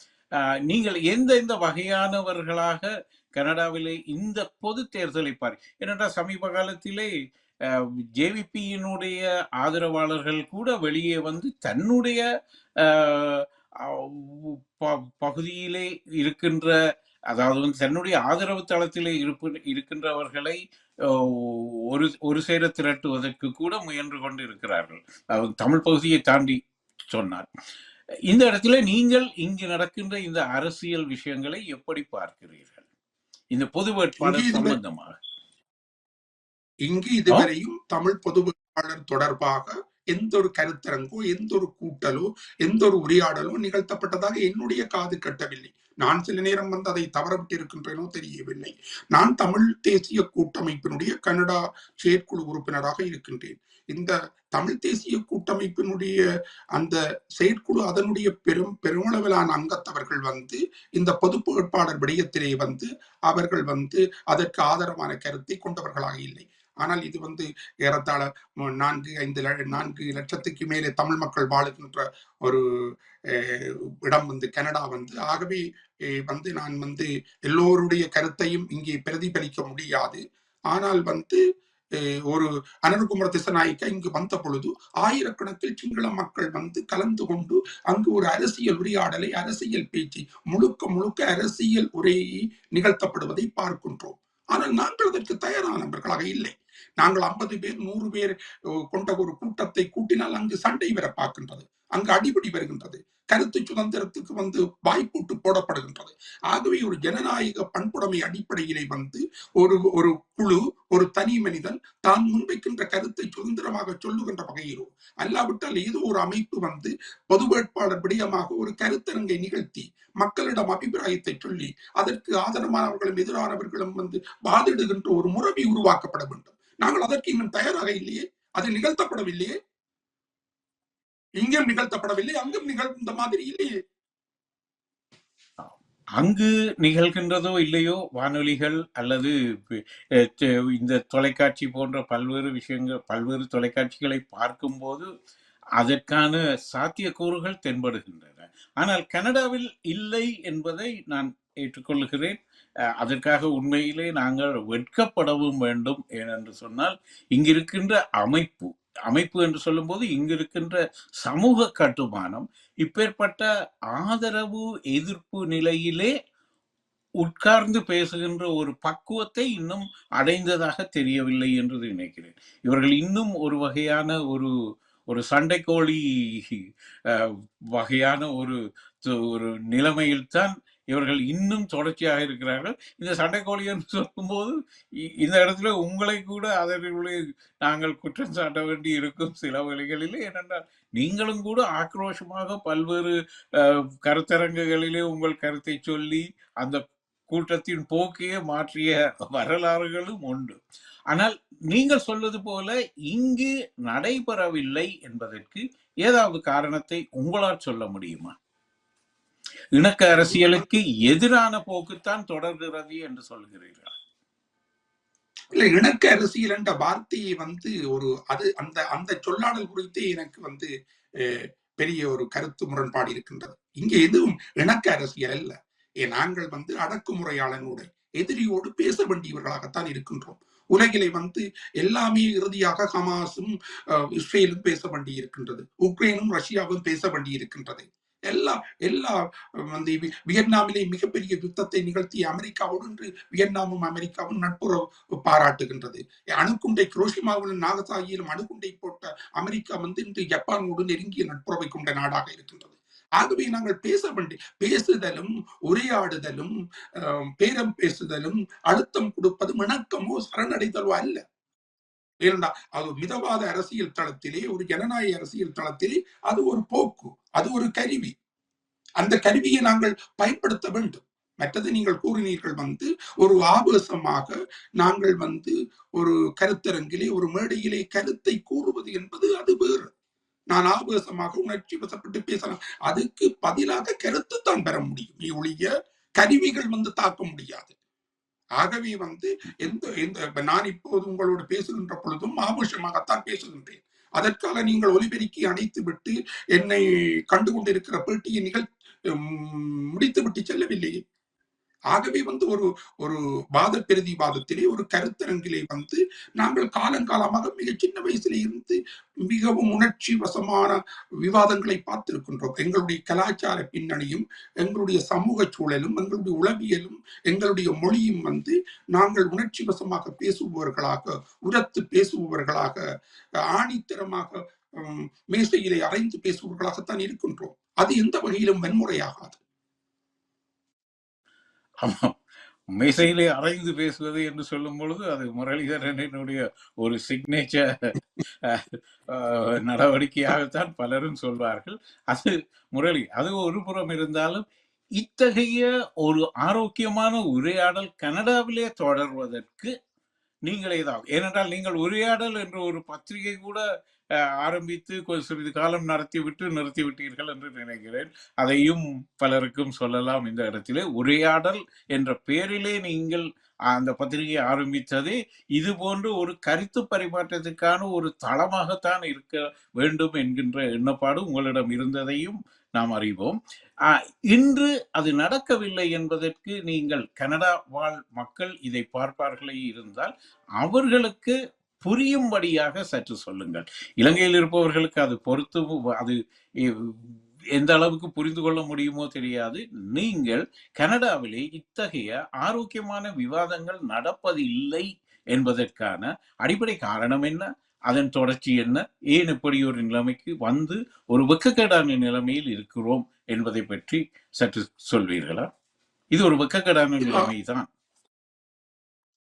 நீங்கள் எந்த வகையானவர்களாக கனடாவிலே இந்த பொது தேர்தலை ஏனென்றால் சமீப காலத்திலே ஜேவிபியினுடைய ஆதரவாளர்கள் கூட வெளியே வந்து தன்னுடைய பகுதியிலே இருக்கின்ற, அதாவது வந்து தன்னுடைய ஆதரவு தளத்திலே இருக்கின்றவர்களை ஒரு சேர திரட்டுவதற்கு கூட முயன்று கொண்டு இருக்கிறார்கள். தமிழ் பகுதியை தாண்டி சொன்னார். இந்த இடத்துல நீங்கள் இங்கு நடக்கின்ற இந்த அரசியல் விஷயங்களை எப்படி பார்க்கிறீர்கள்? இந்த பொது வேட்பாளர் சம்பந்தமாக இங்கு இதுவரையும் தமிழ் பொது வேட்பாளர் தொடர்பாக எந்த ஒரு கருத்தரங்கோ, எந்த ஒரு கூட்டலோ, எந்த ஒரு உரையாடலோ நிகழ்த்தப்பட்டதாக என்னுடைய காது கட்டவில்லை. நான் சில நேரம் வந்து அதை தவறவிட்டு இருக்கின்றேனோ தெரியவில்லை. நான் தமிழ் தேசிய கூட்டமைப்பினுடைய கனடா செயற்குழு உறுப்பினராக இருக்கின்றேன். இந்த தமிழ் தேசிய கூட்டமைப்பினுடைய அந்த செயற்குழு அதனுடைய பெருமளவிலான அங்கத்தவர்கள் வந்து இந்த பொது வேட்பாளர் விடயத்திலே வந்து அவர்கள் வந்து அதற்கு ஆதரவான கருத்தை கொண்டவர்களாக இல்லை. ஆனால் இது வந்து ஏறத்தாழ 4 லட்சத்துக்கு மேலே தமிழ் மக்கள் வாழுகின்ற ஒரு இடம் வந்து கனடா வந்து. ஆகவே வந்து நான் வந்து எல்லோருடைய கருத்தையும் இங்கே பிரதிபலிக்க முடியாது. ஆனால் வந்து ஒரு அனுர்குமார திசாநாயக்கா இங்கு வந்த பொழுது ஆயிரக்கணக்கில் சிங்கள மக்கள் வந்து கலந்து கொண்டு அங்கு ஒரு அரசியல் உரையாடலை, அரசியல் பேச்சு, முழுக்க அரசியல் உரையை நிகழ்த்தப்படுவதை பார்க்கின்றோம். ஆனால் நாங்கள் அதற்கு தயாரானவர்களாக இல்லை. நாங்கள் 50 பேர் 100 பேர் கொண்ட ஒரு கூட்டத்தை கூட்டினால் அங்கு சண்டை வர பார்க்கின்றது, அங்கு அடிபடி வருகின்றது, கருத்து சுதந்திரத்துக்கு வந்து வாய்ப்பூட்டு போடப்படுகின்றது. ஆகவே ஒரு ஜனநாயக பண்புடைமை அடிப்படையிலே வந்து ஒரு குழு, ஒரு தனி மனிதன் தான் முன்வைக்கின்ற கருத்தை சுதந்திரமாக சொல்லுகின்ற வகையிலோ, அல்லாவிட்டால் ஏதோ ஒரு அமைப்பு வந்து பொது வேட்பாளர் விடயமாக ஒரு கருத்தரங்கை நிகழ்த்தி மக்களிடம் அபிப்பிராயத்தை சொல்லி அதற்கு ஆதரவானவர்களும் எதிரானவர்களும் வந்து வாதிடுகின்ற ஒரு முறைமை உருவாக்கப்பட வேண்டும். நாங்கள் அதற்கு இன்னும் தயாராக இல்லையே. அது நிகழ்த்தப்படவில்லையே. இங்கும் நிகழ்த்தப்படவில்லை, அங்கும் நிகழ்ந்த மாதிரி இல்லையே. அங்கு நிகழ்கின்றதோ இல்லையோ வானொலிகள் அல்லது இந்த தொலைக்காட்சி போன்ற பல்வேறு விஷயங்கள், பல்வேறு தொலைக்காட்சிகளை பார்க்கும்போது அதற்கான சாத்தியக்கூறுகள் தென்படுகின்றன. ஆனால் கனடாவில் இல்லை என்பதை நான் ஏற்றுக்கொள்கிறேன். அதற்காக உண்மையிலே நாங்கள் வெட்கப்படவும் வேண்டும். ஏனென்று சொன்னால் இங்கிருக்கின்ற அமைப்பு என்று சொல்லும்போது இங்கிருக்கின்ற சமூக கட்டுமானம் இப்பேற்பட்ட ஆதரவு எதிர்ப்பு நிலையிலே உட்கார்ந்து பேசுகின்ற ஒரு பக்குவத்தை இன்னும் அடைந்ததாக தெரியவில்லை என்று நினைக்கிறேன். இவர்கள் இன்னும் ஒரு வகையான ஒரு சண்டைக்கோழி வகையான ஒரு நிலைமையில்தான் இவர்கள் இன்னும் தொடர்ச்சியாக இருக்கிறார்கள். இந்த சண்டைக்கோழி என்று சொல்லும்போது இந்த இடத்துல உங்களை கூட அதற்குள்ளே நாங்கள் குற்றம் சாட்ட வேண்டி இருக்கும் சில வழிகளிலே. ஏனென்றால் நீங்களும் கூட ஆக்ரோஷமாக பல்வேறு கருத்தரங்குகளிலே உங்கள் கருத்தை சொல்லி அந்த கூட்டத்தின் போக்கையே மாற்றிய வரலாறுகளும் உண்டு. ஆனால் நீங்கள் சொல்வது போல இங்கு நடைபெறவில்லை என்பதற்கு ஏதாவது காரணத்தை உங்களால் சொல்ல முடியுமா? இணக்க அரசியலுக்கு எதிரான போக்குத்தான் தொடர்கிறது என்று சொல்கிறீர்கள். இல்ல, இணக்க அரசியல் என்ற வார்த்தையை வந்து அந்த சொல்லாடல் குறித்தே எனக்கு வந்து பெரிய ஒரு கருத்து முரண்பாடு இருக்கின்றது. இங்க எதுவும் இணக்க அரசியல் அல்ல. நாங்கள் வந்து அடக்குமுறையாளனோட எதிரியோடு பேச வேண்டியவர்களாகத்தான் இருக்கின்றோம். உலகிலே வந்து எல்லாமே இறுதியாக ஹமாஸும் இஸ்ரேலும் பேச வேண்டி இருக்கின்றது, உக்ரைனும் ரஷ்யாவும் பேச வேண்டி இருக்கின்றது. எல்லா வந்து வியட்நாமிலே மிகப்பெரிய யுத்தத்தை நிகழ்த்திய அமெரிக்காவோடு இன்று வியட்நாமும் அமெரிக்காவும் நட்புறவு பாராட்டுகின்றது. அணுகுண்டை ஹிரோஷிமாவிலும் நாகசாகியிலும் அணுகுண்டை போட்ட அமெரிக்கா வந்து இன்று ஜப்பானோடு நெருங்கிய நட்புறவை கொண்ட நாடாக இருக்கின்றது. ஆகவே நாங்கள் பேசுதலும் உரையாடுதலும் பேரம் பேசுதலும் அழுத்தம் கொடுப்பதும் இணக்கமோ சரணடைதலோ அல்ல. ஏனென்றா அது மிதவாத அரசியல் தளத்திலே, ஒரு ஜனநாயக அரசியல் தளத்திலே அது ஒரு போக்கு, அது ஒரு கருவி. அந்த கருவியை நாங்கள் பயன்படுத்த வேண்டும். மற்றது நீங்கள் கூறினீர்கள் ஒரு ஆபாசமாக நாங்கள் ஒரு கருத்தரங்கிலே ஒரு மேடையிலே கருத்தை கூறுவது என்பது அது வேறு. நான் ஆபாசமாக உணர்ச்சி வசப்பட்டு பேசலாம். அதுக்கு பதிலாக கருத்து தான் பெற முடியும் ஒழிய கருவிகள் தாக்க முடியாது. ஆகவே நான் இப்போது உங்களோடு பேசுகின்ற பொழுதும் ஆபாசமாகத்தான் பேசுகின்றேன். அதற்காக நீங்கள் ஒலிபெருக்கி அணைத்து விட்டு என்னை கண்டுகொண்டிருக்கிற பேட்டியை முடித்து விட்டு செல்லவில்லையே. ஆகவே ஒரு ஒரு வாத பிரதிவாதத்திலே ஒரு கருத்தரங்கிலே நாங்கள் காலங்காலமாக மிக சின்ன வயசுல இருந்து மிகவும் உணர்ச்சி வசமான விவாதங்களை பார்த்திருக்கின்றோம். எங்களுடைய கலாச்சார பின்னணியும் எங்களுடைய சமூக சூழலும் எங்களுடைய உளவியலும் எங்களுடைய மொழியும் நாங்கள் உணர்ச்சி வசமாக பேசுபவர்களாக உரத்து பேசுபவர்களாக ஆணித்தரமாக மேசையிலே அறைந்து பேசுபவர்களாகத்தான் இருக்கின்றோம். அது எந்த வகையிலும் வன்முறையாகாது. ஆமாம், மேசையிலே அரைந்து பேசுவது என்று சொல்லும் பொழுது அது முரளிதரனுடைய ஒரு சிக்னேச்சர் நடவடிக்கையாகத்தான் பலரும் சொல்வார்கள். அது முரளி, அது ஒரு புறம் இருந்தாலும் இத்தகைய ஒரு ஆரோக்கியமான உரையாடல் கனடாவிலே தொடர்வதற்கு நீங்கள் ஏதாவது, ஏனென்றால் நீங்கள் உரையாடல் என்ற ஒரு பத்திரிகை கூட ஆரம்பித்து சிறிது காலம் நிறுத்திவிட்டீர்கள் என்று நினைக்கிறேன். அதையும் பலருக்கும் சொல்லலாம். இந்த இடத்திலே உரையாடல் என்ற பெயரிலே நீங்கள் அந்த பத்திரிகை ஆரம்பித்ததே இது போன்று ஒரு கருத்து பரிமாற்றத்துக்கான ஒரு தளமாகத்தான் இருக்க வேண்டும் என்கின்ற எண்ணப்பாடு உங்களிடம் இருந்ததையும் நாம் அறிவோம். இன்று அது நடக்கவில்லை என்பதற்கு நீங்கள் கனடா வாழ் மக்கள் இதை பார்ப்பார்களே இருந்தால் அவர்களுக்கு புரியும்படியாக சற்று சொல்லுங்கள். இலங்கையில் இருப்பவர்களுக்கு அது பொறுத்து அது எந்த அளவுக்கு புரிந்து கொள்ள முடியுமோ தெரியாது. நீங்கள் கனடாவிலே இத்தகைய ஆரோக்கியமான விவாதங்கள் நடப்பதில்லை என்பதற்கான அடிப்படை காரணம் என்ன? அதன் தொடர்ச்சி என்ன? ஏன் இப்படி ஒரு நிலைமைக்கு ஒரு வெக்கக்கேடான நிலைமையில் இருக்கிறோம் என்பதை பற்றி சற்று சொல்வீர்களா? இது ஒரு வெக்கக்கேடான நிலைமைதான்.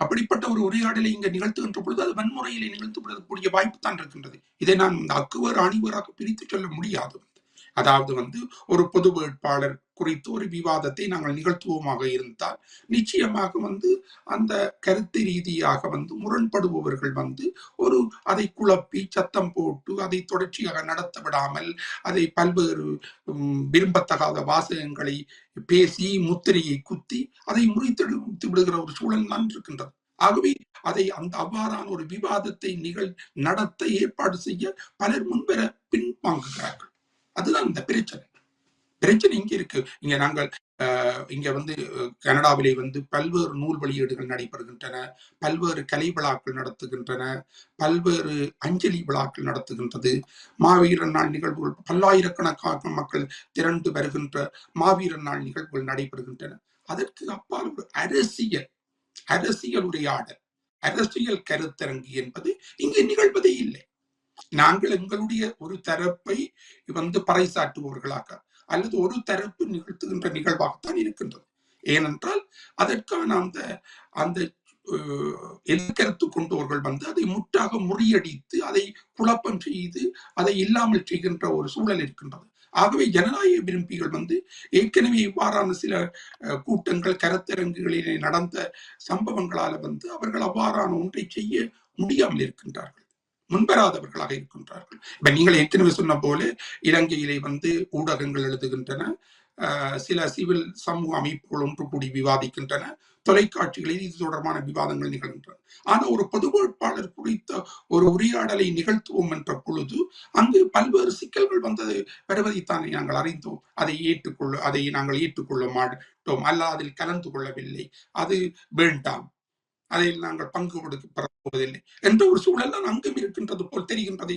அப்படிப்பட்ட ஒரு உரையாடலை இங்க நிகழ்த்துகின்ற பொழுது அது வன்முறையிலே நிகழ்த்தப்படக்கூடிய வாய்ப்பு தான் இருக்கின்றது. இதை நான் அக்குவர் அணிவராக பிரித்து சொல்ல முடியாது. அதாவது ஒரு பொது வேட்பாளர் குறித்து ஒரு விவாதத்தை நாங்கள் நிகழ்த்துவோமாக இருந்தால் நிச்சயமாக அந்த கருத்து ரீதியாக முரண்படுபவர்கள் ஒரு அதை குழப்பி சத்தம் போட்டு அதை தொடர்ச்சியாக நடத்த விடாமல் அதை பல்வேறு விரும்பத்தகாத வாசகங்களை பேசி முத்திரையை குத்தி அதை முறித்தெடுத்து விடுகிற ஒரு சூழல் தான் இருக்கின்றது. ஆகவே அதை அவ்வாறான ஒரு விவாதத்தை நடத்த ஏற்பாடு செய்ய பலர் முன்வர பின்வாங்குகிறார்கள். அதுதான் இந்த பிரச்சனை இங்க இருக்கு. இங்க நாங்கள் இங்க கனடாவிலே பல்வேறு நூல் வெளியீடுகள் நடைபெறுகின்றன, பல்வேறு கலை விழாக்கள் நடத்துகின்றன, பல்வேறு அஞ்சலி விழாக்கள் நடத்துகின்றது, மாவீரர் நாள் நிகழ்வுகள், பல்லாயிரக்கணக்கான மக்கள் திரண்டு வருகின்ற மாவீரர் நாள் நிகழ்வுகள் நடைபெறுகின்றன. அதற்கு அப்பால் ஒரு அரசியல் உரையாடல், அரசியல் கருத்தரங்கு என்பது இங்கே நிகழ்வதே இல்லை. நாங்கள் எங்களுடைய ஒரு தரப்பை பறைசாற்றுபவர்களாக அல்லது ஒரு தரப்பு நிகழ்த்துகின்ற நிகழ்வாகத்தான் இருக்கின்றது. ஏனென்றால் அதற்கான அந்த எதிர்கருத்து கொண்டவர்கள் அதை முற்றாக முறியடித்து அதை குழப்பம் செய்து அதை இல்லாமல் செய்கின்ற ஒரு சூழல் இருக்கின்றது. ஆகவே ஜனநாயக விரும்பிகள் ஏற்கனவே இவ்வாறான சில கூட்டங்கள் கருத்தரங்குகளிலே நடந்த சம்பவங்களால அவர்கள் அவ்வாறான ஒன்றை செய்ய முடியாமல் இருக்கின்றார்கள், முன்வராதவர்களாக இருக்கின்றார்கள். இப்ப நீங்கள் ஏற்கனவே சொன்ன போல இலங்கையிலே ஊடகங்கள் எழுதுகின்றன, சில சிவில் சமூக அமைப்புகள் ஒன்று கூடி விவாதிக்கின்றன, தொலைக்காட்சிகளில் இது தொடர்பான விவாதங்கள் நிகழ்கின்றன. ஆனா ஒரு பொது வேட்பாளர் குறித்த ஒரு உரையாடலை நிகழ்த்துவோம் என்ற பொழுது அங்கு பல்வேறு சிக்கல்கள் வருவதைத்தானே நாங்கள் அறிந்தோம். அதை நாங்கள் ஏற்றுக்கொள்ள மாட்டோம், அல்ல அதில் கலந்து கொள்ளவில்லை, அது வேண்டாம், அதில் நாங்கள் பங்கு கொடுக்க போவதில்லை என்ற ஒரு சூழல் தான் அங்கும் இருக்கின்றது போல் தெரிகின்றது.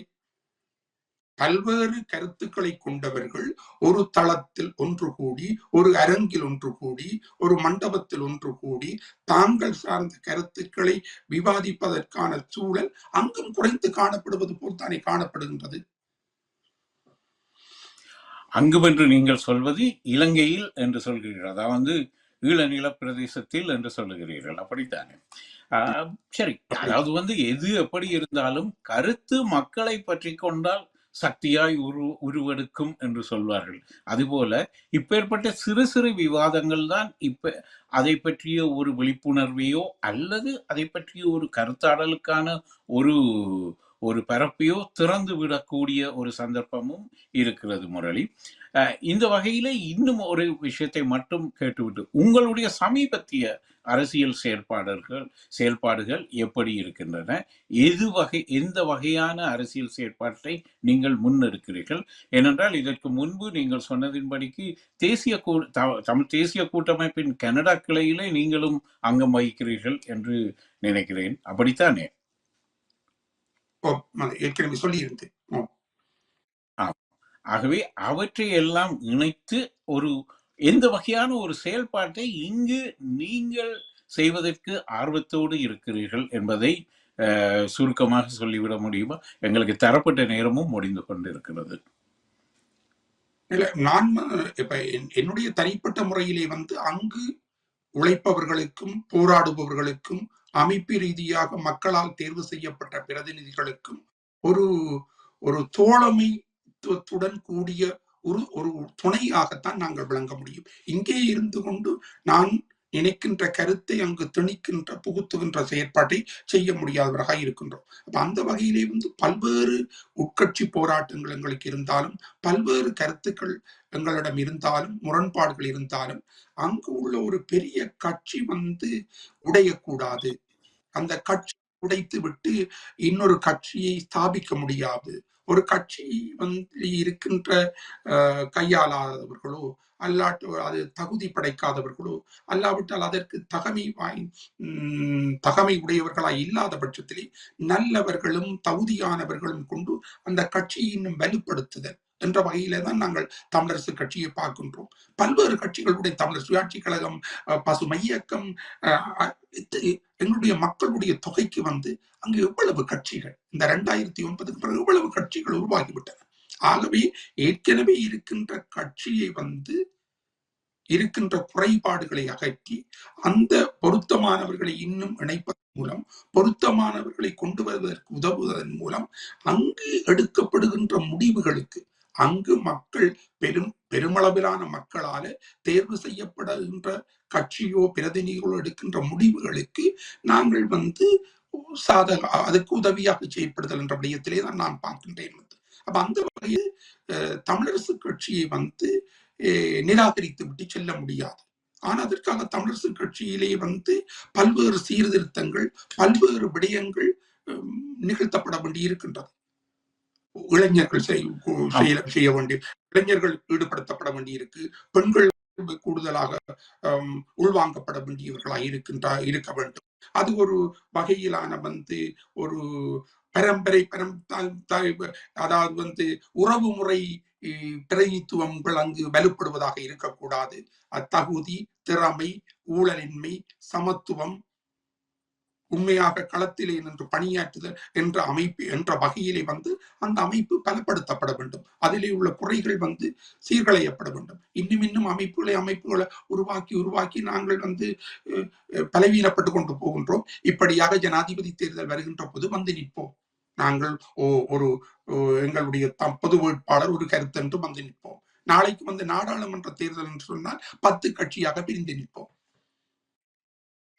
பல்வேறு கருத்துக்களை கொண்டவர்கள் ஒரு தளத்தில் ஒன்று கூடி, ஒரு அரங்கில் ஒன்று கூடி, ஒரு மண்டபத்தில் ஒன்று கூடி தாங்கள் சார்ந்த கருத்துக்களை விவாதிப்பதற்கான சூழல் அங்கும் குறைந்து காணப்படுவது போல் தானே காணப்படுகின்றது. அங்கும் என்று நீங்கள் சொல்வது இலங்கையில் என்று சொல்கிறீர்கள், அதாவது ஈழநில பிரதேசத்தில் என்று சொல்லுகிறீர்கள், அப்படித்தானே? சரி, அதாவது எது எப்படி இருந்தாலும் கருத்து மக்களை பற்றி கொண்டால் சக்தியாய் உருவெடுக்கும் என்று சொல்வார்கள். அதுபோல இப்பேற்பட்ட சிறு சிறு விவாதங்கள் தான் இப்ப அதை பற்றிய ஒரு விழிப்புணர்வையோ அல்லது அதை பற்றிய ஒரு கருத்தாடலுக்கான ஒரு ஒரு பரப்பையோ திறந்து விடக்கூடிய ஒரு சந்தர்ப்பமும் இருக்கிறது முரளி. இந்த வகையில இன்னும் ஒரு விஷயத்தை மட்டும் கேட்டுவிட்டு, உங்களுடைய சமீபத்திய அரசியல் செயல்பாடுகள் எப்படி இருக்கின்றன? எந்த வகையான அரசியல் செயற்பாட்டை நீங்கள் முன்னெடுக்கிறீர்கள்? ஏனென்றால் இதற்கு முன்பு நீங்கள் சொன்னதின்படிக்கு தமிழ் தேசிய கூட்டமைப்பின் கனடா கிளையிலே நீங்களும் அங்கம் வகிக்கிறீர்கள் என்று நினைக்கிறேன். அப்படித்தானே? ஏற்கனவே சொல்லியிருந்தேன். ஆகவே அவற்றை எல்லாம் இணைத்து ஒரு எந்த வகையான ஒரு செயல்பாட்டை இங்கு நீங்கள் செய்வதற்கு ஆர்வத்தோடு இருக்கிறீர்கள் என்பதை சுருக்கமாக சொல்லிவிட முடியுமா? எங்களுக்கு தரப்பட்ட நேரமும் முடிந்து கொண்டிருக்கிறது. நான் இப்ப என்னுடைய தனிப்பட்ட முறையிலே அங்கு உழைப்பவர்களுக்கும் போராடுபவர்களுக்கும் அமைப்பு ரீதியாக மக்களால் தேர்வு செய்யப்பட்ட பிரதிநிதிகளுக்கும் ஒரு ஒரு தோழமைத்துவத்துடன் கூடிய ஒரு துணையாகத்தான் நாங்கள் விளங்க முடியும். இங்கே இருந்து கொண்டு நான் நினைக்கின்ற கருத்தை அங்கு திணிக்கின்ற புகுத்துகின்ற செயற்பாட்டை செய்ய முடியாதவராக இருக்கின்றோம். அப்ப அந்த வகையிலே பல்வேறு உட்கட்சி போராட்டங்கள் எங்களுக்கு இருந்தாலும், பல்வேறு கருத்துக்கள் எங்களிடம் இருந்தாலும், முரண்பாடுகள் இருந்தாலும், அங்கு உள்ள ஒரு பெரிய கட்சி உடையக்கூடாது. அந்த கட்சி உடைத்து விட்டு இன்னொரு கட்சியை ஸ்தாபிக்க முடியாது. ஒரு கட்சி இருக்கின்ற கையாளாதவர்களோ அல்லாட்டு அது தகுதி படைக்காதவர்களோ அல்லாவிட்டால் அதற்கு தகமை உடையவர்களாய் இல்லாத பட்சத்திலே நல்லவர்களும் தகுதியானவர்களும் கொண்டு அந்த கட்சியை இன்னும் வலுப்படுத்துதல் என்ற வகையில தான் நாங்கள் தமிழரசு கட்சியை பார்க்கின்றோம். பல்வேறு கட்சிகளுடைய தமிழர் சுயாட்சி கழகம், பசுமை இயக்கம், எங்களுடைய மக்களுடைய தொகைக்கு அங்கு எவ்வளவு கட்சிகள் இந்த 2009 பிறகு எவ்வளவு கட்சிகள் உருவாகிவிட்டன. ஆகவே ஏற்கனவே இருக்கின்ற கட்சியை இருக்கின்ற குறைபாடுகளை அகற்றி அந்த பொருத்தமானவர்களை இன்னும் இணைப்பதன் மூலம், பொருத்தமானவர்களை கொண்டு வருவதற்கு உதவுவதன் மூலம் அங்கு எடுக்கப்படுகின்ற முடிவுகளுக்கு அங்கு மக்கள் பெருமளவிலான மக்களால தேர்வு செய்யப்படுகின்ற கட்சியோ பிரதிநிதிகளோ எடுக்கின்ற முடிவுகளுக்கு நாங்கள் அதுக்கு உதவியாக செயற்படுதல் என்ற விடயத்திலே தான் நான் பார்க்கின்றேன். அப்ப அந்த வகையில் தமிழரசு கட்சியை நிராகரித்து விட்டு செல்ல முடியாது. ஆனா அதற்காக தமிழரசு கட்சியிலே பல்வேறு சீர்திருத்தங்கள், பல்வேறு விடயங்கள் நிகழ்த்தப்பட வேண்டி இருக்கின்றது. இளைஞர்கள் செய்ய வேண்டிய, இளைஞர்கள் ஈடுபடுத்தப்பட வேண்டி இருக்கு. பெண்கள் கூடுதலாக உள்வாங்கப்பட வேண்டியவர்களாக இருக்க வேண்டும். அது ஒரு வகையிலான ஒரு பரம்பரை அதாவது உறவு முறை பிரதிநிதித்துவங்கள் அங்கு வலுப்படுவதாக இருக்கக்கூடாது. அத்தகுதி, திறமை, ஊழலின்மை, சமத்துவம், உண்மையாக களத்திலே நின்று பணியாற்றுதல் என்ற அமைப்பு என்ற வகையிலே அந்த அமைப்பு பலப்படுத்தப்பட வேண்டும். அதிலே உள்ள குறைகள் சீர்களையப்பட வேண்டும். இன்னும் அமைப்புகளை உருவாக்கி நாங்கள் பலவீனப்பட்டு கொண்டு போகின்றோம். இப்படியாக ஜனாதிபதி தேர்தல் வருகின்ற போது நிற்போம். நாங்கள் ஒரு எங்களுடைய பொது வேட்பாளர் ஒரு கருத்து என்று நிற்போம். நாளைக்கு நாடாளுமன்ற தேர்தல் என்று சொன்னால் 10 கட்சியாக பிரிந்து நிற்போம்.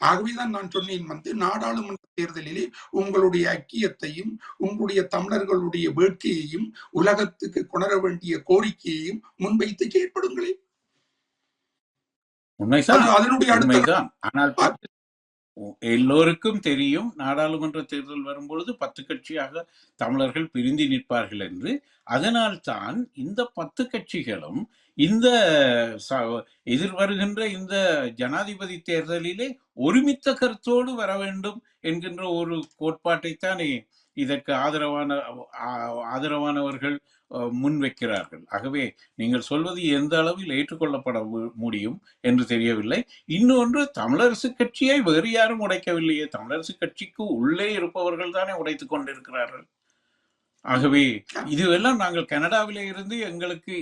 ஆகவேதான் நான் சொன்னேன், நாடாளுமன்ற தேர்தலிலே உங்களுடைய ஐக்கியத்தையும் உங்களுடைய தமிழர்களுடைய வேட்கையையும் உலகத்துக்கு கொணர வேண்டிய கோரிக்கையையும் முன்வைத்து செயற்படுங்களே. உண்மைதான். ஆனால் எல்லோருக்கும் தெரியும், நாடாளுமன்ற தேர்தல் வரும்பொழுது 10 கட்சியாக தமிழர்கள் பிரிந்து நிற்பார்கள் என்று. அதனால் தான் இந்த 10 கட்சிகளும் இந்த எதிர்வருகின்ற இந்த ஜனாதிபதி தேர்தலிலே ஒருமித்த கருத்தோடு வர வேண்டும் என்கின்ற ஒரு கோட்பாட்டைத்தானே இதற்கு ஆதரவானவர்கள் முன்வைக்கிறார்கள். ஆகவே நீங்கள் சொல்வது எந்த அளவில் ஏற்றுக்கொள்ளப்பட முடியும் என்று தெரியவில்லை. இன்னொன்று, தமிழரசு கட்சியை வேறு யாரும் உடைக்கவில்லையே, தமிழரசு கட்சிக்கு உள்ளே இருப்பவர்கள் தானே உடைத்துக் கொண்டிருக்கிறார்கள். ஆகவே இதுவெல்லாம் நாங்கள் கனடாவிலே இருந்து எங்களுக்கு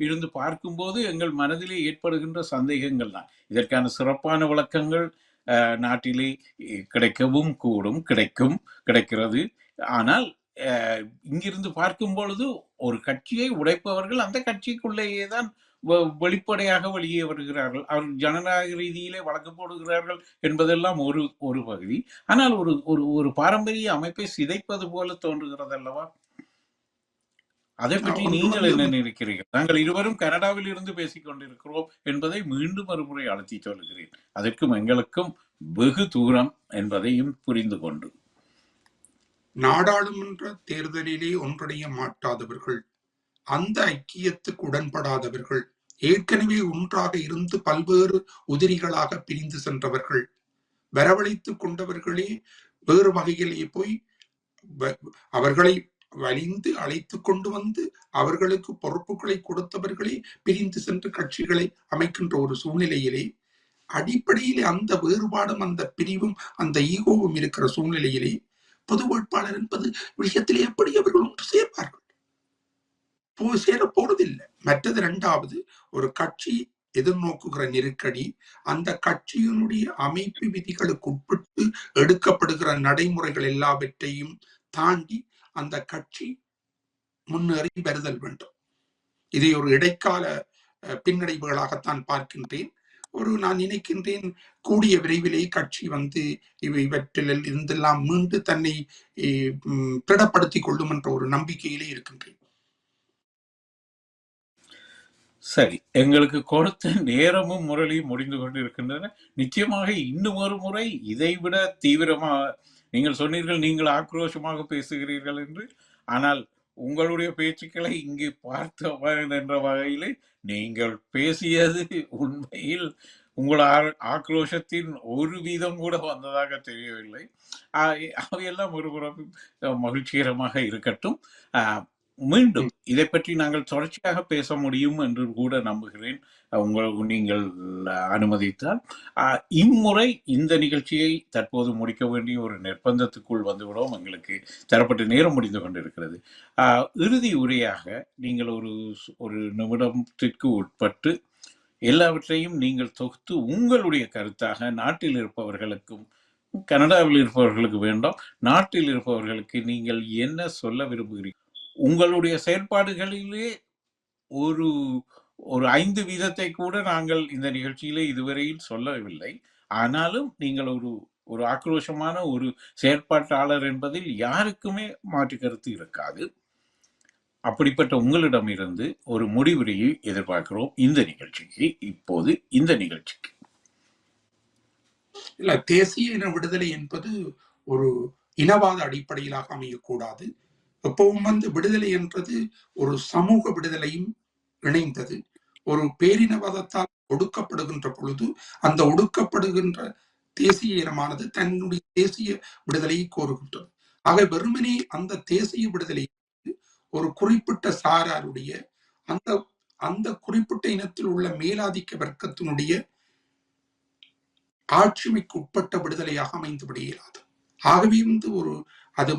இருந்து பார்க்கும்போது எங்கள் மனதிலே ஏற்படுகின்ற சந்தேகங்கள் தான். இதற்கான சிறப்பான விளக்கங்கள் நாட்டிலே கிடைக்கிறது. ஆனால் இங்கிருந்து பார்க்கும் பொழுது ஒரு கட்சியை உடைப்பவர்கள் அந்த கட்சிக்குள்ளேயே தான் வெளிப்படையாக வெளியே வருகிறார்கள். அவர்கள் ஜனநாயக ரீதியிலே வழக்கு போடுகிறார்கள் என்பதெல்லாம் ஒரு ஒரு பகுதி. ஆனால் ஒரு ஒரு ஒரு பாரம்பரிய அமைப்பை சிதைப்பது போல தோன்றுகிறது அல்லவா? அதை பற்றி ஒன்று நீங்கள் வந்து என்ன நினைக்கிறீர்கள்? நாங்கள் இருவரும் கனடாவில் இருந்து பேசிக் கொண்டிருக்கிறோம் என்பதை மீண்டும் மறுமுறை அழுத்தி சொல்கிறேன். அதற்கும் எங்களுக்கும் வெகு தூரம் என்பதையும் புரிந்து கொண்டு. நாடாளுமன்ற தேர்தலிலே ஒன்றிணைய மாட்டாதவர்கள், அந்த ஐக்கியத்துக்கு உடன்படாதவர்கள், ஏற்கனவே ஒன்றாக இருந்து பல்வேறு உதிரிகளாக பிரிந்து சென்றவர்கள், வரவழைத்துக் கொண்டவர்களே வேறு வகையிலே போய் அவர்களை வலிந்து அழைத்து கொண்டு வந்து அவர்களுக்கு பொறுப்புகளை கொடுத்தவர்களே பிரிந்து சென்று கட்சிகளை அமைக்கின்ற ஒரு சூழ்நிலையிலே, அடிப்படையிலே அந்த வேறுபாடும் அந்த பிரிவும் அந்த ஈகோவும் இருக்கிற சூழ்நிலையிலே பொது வேட்பாளர் என்பது விஷயத்திலே எப்படி அவர்கள் ஒன்று சேர்ப்பார்கள்? போய் சேர போறதில்லை. மற்றது இரண்டாவது, ஒரு கட்சி எதிர்நோக்குகிற நெருக்கடி, அந்த கட்சியினுடைய அமைப்பு விதிகளுக்கு உட்பட்டு எடுக்கப்படுகிற நடைமுறைகள் எல்லாவற்றையும் தாண்டி அந்த கட்சி முன்னேறி வருதல் வேண்டும். இதை ஒரு இடைக்கால பின்னடைவுகளாகத்தான் பார்க்கின்றேன். நான் நினைக்கின்றேன் கூடிய விரைவிலே கட்சி வந்து இவற்றில் இருந்தெல்லாம் மீண்டு தன்னை திடப்படுத்திக் கொள்ளும் என்ற ஒரு நம்பிக்கையிலே இருக்கின்றேன். சரி, எங்களுக்கு கொடுத்த நேரமும் முரளியும் முடிந்து கொண்டு இருக்கின்றன. நிச்சயமாக இன்னும் ஒரு முறை இதைவிட தீவிரமாக நீங்கள் சொன்னீர்கள், நீங்கள் ஆக்ரோஷமாக பேசுகிறீர்கள் என்று. ஆனால் உங்களுடைய பேச்சுக்களை இங்கு பார்த்தவன் என்ற வகையிலே நீங்கள் பேசியது உண்மையில் உங்கள் ஆக்ரோஷத்தின் ஒரு வீதம் கூட வந்ததாக தெரியவில்லை. அவையெல்லாம் ஒருபுறம் மகிழ்ச்சிகரமாக இருக்கட்டும். மீண்டும் இதை பற்றி நாங்கள் தொடர்ச்சியாக பேச முடியும் என்று கூட நம்புகிறேன், நீங்கள் அனுமதித்தால். இம்முறை இந்த நிகழ்ச்சியை தற்போது முடிக்க வேண்டிய ஒரு நிர்பந்தத்துக்குள் வந்துவிடும். எங்களுக்கு தரப்பட்ட நேரம் முடிந்து கொண்டிருக்கிறது. இறுதி உரையாக நீங்கள் ஒரு நிமிடத்திற்கு உட்பட்டு எல்லாவற்றையும் நீங்கள் தொகுத்து உங்களுடைய கருத்தாக நாட்டில் இருப்பவர்களுக்கும், கனடாவில் இருப்பவர்களுக்கு வேண்டாம், நாட்டில் இருப்பவர்களுக்கு நீங்கள் என்ன சொல்ல விரும்புகிறீர்கள்? உங்களுடைய செயல்பாடுகளிலே ஒரு 5% கூட நாங்கள் இந்த நிகழ்ச்சியிலே இதுவரையில் சொல்லவில்லை. ஆனாலும் நீங்கள் ஒரு ஆக்ரோஷமான ஒரு செயற்பாட்டாளர் என்பதில் யாருக்குமே மாற்று கருத்து இருக்காது. அப்படிப்பட்ட உங்களிடமிருந்து ஒரு முடிவுரையை எதிர்பார்க்கிறோம் இந்த நிகழ்ச்சிக்கு. இப்போது இந்த நிகழ்ச்சிக்கு இல்ல, தேசிய இன விடுதலை என்பது ஒரு இனவாத அடிப்படையிலாக அமையக்கூடாது. எப்பவும் விடுதலை என்றது ஒரு சமூக விடுதலையும் இணைந்தது. ஒரு பேரினவாதத்தால் ஒடுக்கப்படுகின்ற பொழுது அந்த ஒடுக்கப்படுகின்ற தேசிய இனமானது தன்னுடைய தேசிய விடுதலையை கோருகின்றது. ஆக வெறுமனே அந்த தேசிய விடுதலை ஒரு குறிப்பிட்ட சாராருடைய அந்த அந்த குறிப்பிட்ட இனத்தில் உள்ள மேலாதிக்க வர்க்கத்தினுடைய ஆட்சிமைக்கு உட்பட்ட விடுதலையாக அமைந்து விட இயலாது. ஆகவே அது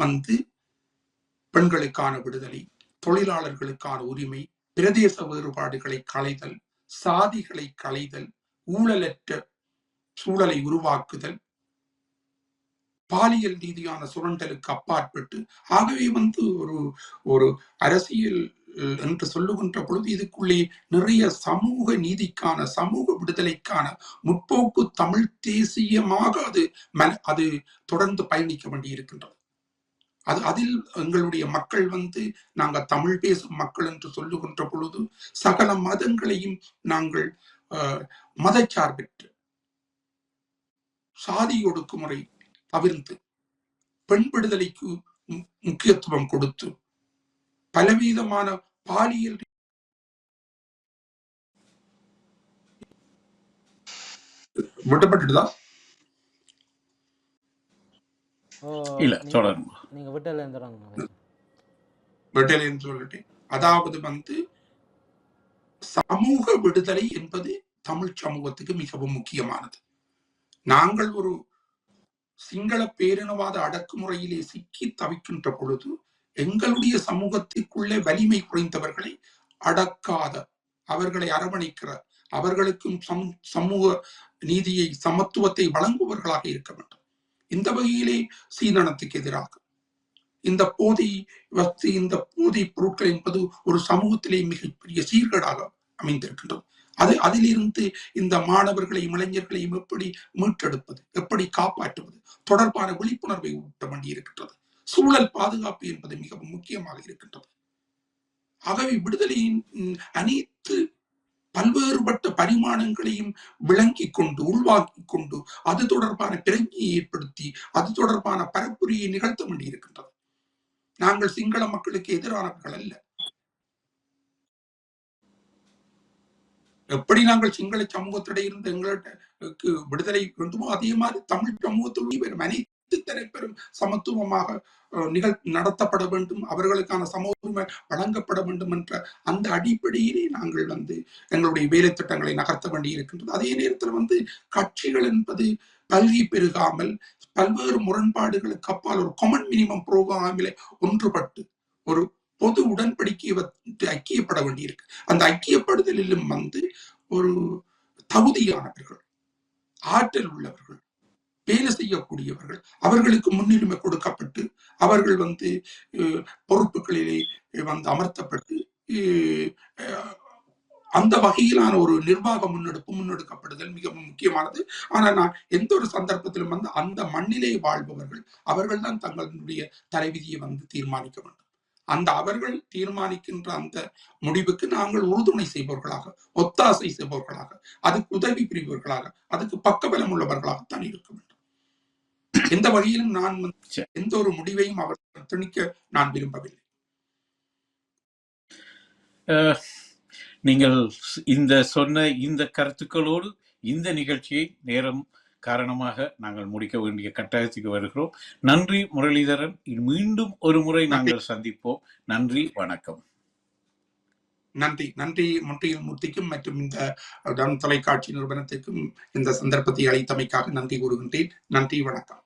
பெண்களுக்கான விடுதலை, தொழிலாளர்களுக்கான உரிமை, பிரதேச வேறுபாடுகளை களைதல், சாதிகளை களைதல், ஊழலற்ற சூழலை உருவாக்குதல், பாலியல் ரீதியான சுரண்டலுக்கு அப்பாற்பட்டு, ஆகவே ஒரு அரசியல் என்று சொல்லுகின்ற பொழுது இதுக்குள்ளே நிறைய சமூக நீதிக்கான, சமூக விடுதலைக்கான முற்போக்கு தமிழ் தேசியமாக அது தொடர்ந்து பயணிக்க வேண்டியிருக்கின்றது. அதில் எங்களுடைய மக்கள் நாங்க தமிழ் பேசும் மக்கள் என்று சொல்லுகின்ற பொழுது சகல மதங்களையும் நாங்கள் மதச்சார்பற்று, சாதி ஒடுக்குமுறை தவிர்த்து, பெண் விடுதலைக்கு முக்கியத்துவம் கொடுத்து, பலவிதமான பாலியல் விடப்பட்டுதான் இல்ல தொடரும் நீங்க விட்டலேன்னு சொல்லிட்டு, அதாவது சமூக விடுதலை என்பது தமிழ் சமூகத்துக்கு மிகவும் முக்கியமானது. நாங்கள் ஒரு சிங்கள பேரினவாத அடக்குமுறையிலே சிக்கி தவிக்கின்ற பொழுது எங்களுடைய சமூகத்திற்குள்ளே வலிமை குறைந்தவர்களை அடக்காத, அவர்களை அரவணைக்கிற, அவர்களுக்கும் சமூக நீதியை, சமத்துவத்தை வழங்குபவர்களாக இருக்க வேண்டும். இந்த வகையிலே சீதனத்துக்கு எதிராக இந்த போதை வஸ்து, இந்த போதை பொருட்கள் என்பது ஒரு சமூகத்திலே மிகப்பெரிய சீர்கேடாக அமைந்திருக்கின்றது. அதிலிருந்து இந்த மாணவர்களையும் இளைஞர்களையும் எப்படி மீட்டெடுப்பது, எப்படி காப்பாற்றுவது தொடர்பான விழிப்புணர்வை ஊட்ட வேண்டியிருக்கின்றது. சூழல் பாதுகாப்பு என்பது மிகவும் முக்கியமாக இருக்கின்றது. ஆகவே விடுதலையின் அனைத்து பல்வேறுபட்ட பரிமாணங்களையும் விளங்கிக் கொண்டு, உள்வாங்கிக் கொண்டு, அது தொடர்பான பிரಜ್ಞையை ஏற்படுத்தி, அது தொடர்பான பரப்புரையை நிகழ்த்த வேண்டியிருக்கின்றது. நாங்கள் சிங்கள மக்களுக்கு எதிரானவர்கள் அல்ல. எப்படி நாங்கள் சிங்கள சமூகத்திடையே இருந்து எங்களுக்கு விடுதலை வேண்டுமோ அதே மாதிரி தமிழ் சமூகத்தில் வரும் அனைத்து தரப்பெரும் சமத்துவமாக நடத்தப்பட வேண்டும், அவர்களுக்கான சம உரிமை வழங்கப்பட வேண்டும் என்ற அந்த அடிப்படையிலே நாங்கள் எங்களுடைய வேலை திட்டங்களை நகர்த்த வேண்டி இருக்கின்றது. அதே நேரத்தில் கட்சிகள் என்பது பல்கி பெருகாமல் பல்வேறு முரண்பாடுகளுக்கு அப்பால் ஒரு காமன் மினிமம் புரோகிராமிலே ஒன்றுபட்டு ஒரு பொது உடன்படிக்கையை ஐக்கியப்பட வேண்டியிருக்கு. அந்த ஐக்கியப்படுதலிலும் ஒரு தகுதியானவர்கள், ஆற்றல் உள்ளவர்கள், வேலை செய்யக்கூடியவர்கள், அவர்களுக்கு முன்னுரிமை கொடுக்கப்பட்டு அவர்கள் பொறுப்புகளிலே அமர்த்தப்பட்டு அந்த வகையிலான ஒரு நிர்வாக முன்னெடுக்கப்படுதல் மிகவும் முக்கியமானது. ஆனால் நான் எந்த ஒரு சந்தர்ப்பத்திலும் அந்த மண்ணிலே வாழ்பவர்கள் அவர்கள் தான் தங்களுடைய தலைவிதியை தீர்மானிக்க வேண்டும். அந்த அவர்கள் தீர்மானிக்கின்ற அந்த முடிவுக்கு நாங்கள் உறுதுணை செய்பவர்களாக, ஒத்தாசை செய்பவர்களாக, அதுக்கு உதவி புரிபவர்களாக, அதுக்கு பக்கபலம் உள்ளவர்களாகத்தான் இருக்க வேண்டும். எந்த வகையிலும் நான் எந்த ஒரு முடிவையும் அவர் திணிக்க நான் விரும்பவில்லை. நீங்கள் இந்த சொன்ன இந்த கருத்துக்களோடு இந்த நிகழ்ச்சியை நேரம் காரணமாக நாங்கள் முடிக்க வேண்டிய கட்டாயத்துக்கு வருகிறோம். நன்றி முரளிதரன். மீண்டும் ஒரு முறை நாங்கள் சந்திப்போம். நன்றி, வணக்கம். நன்றி. நன்றி முன்றியல் மூர்த்திக்கும் மற்றும் இந்த தொலைக்காட்சி நிறுவனத்திற்கும் இந்த சந்தர்ப்பத்தை அளித்தமைக்காக நன்றி கூறுகின்றேன். நன்றி, வணக்கம்.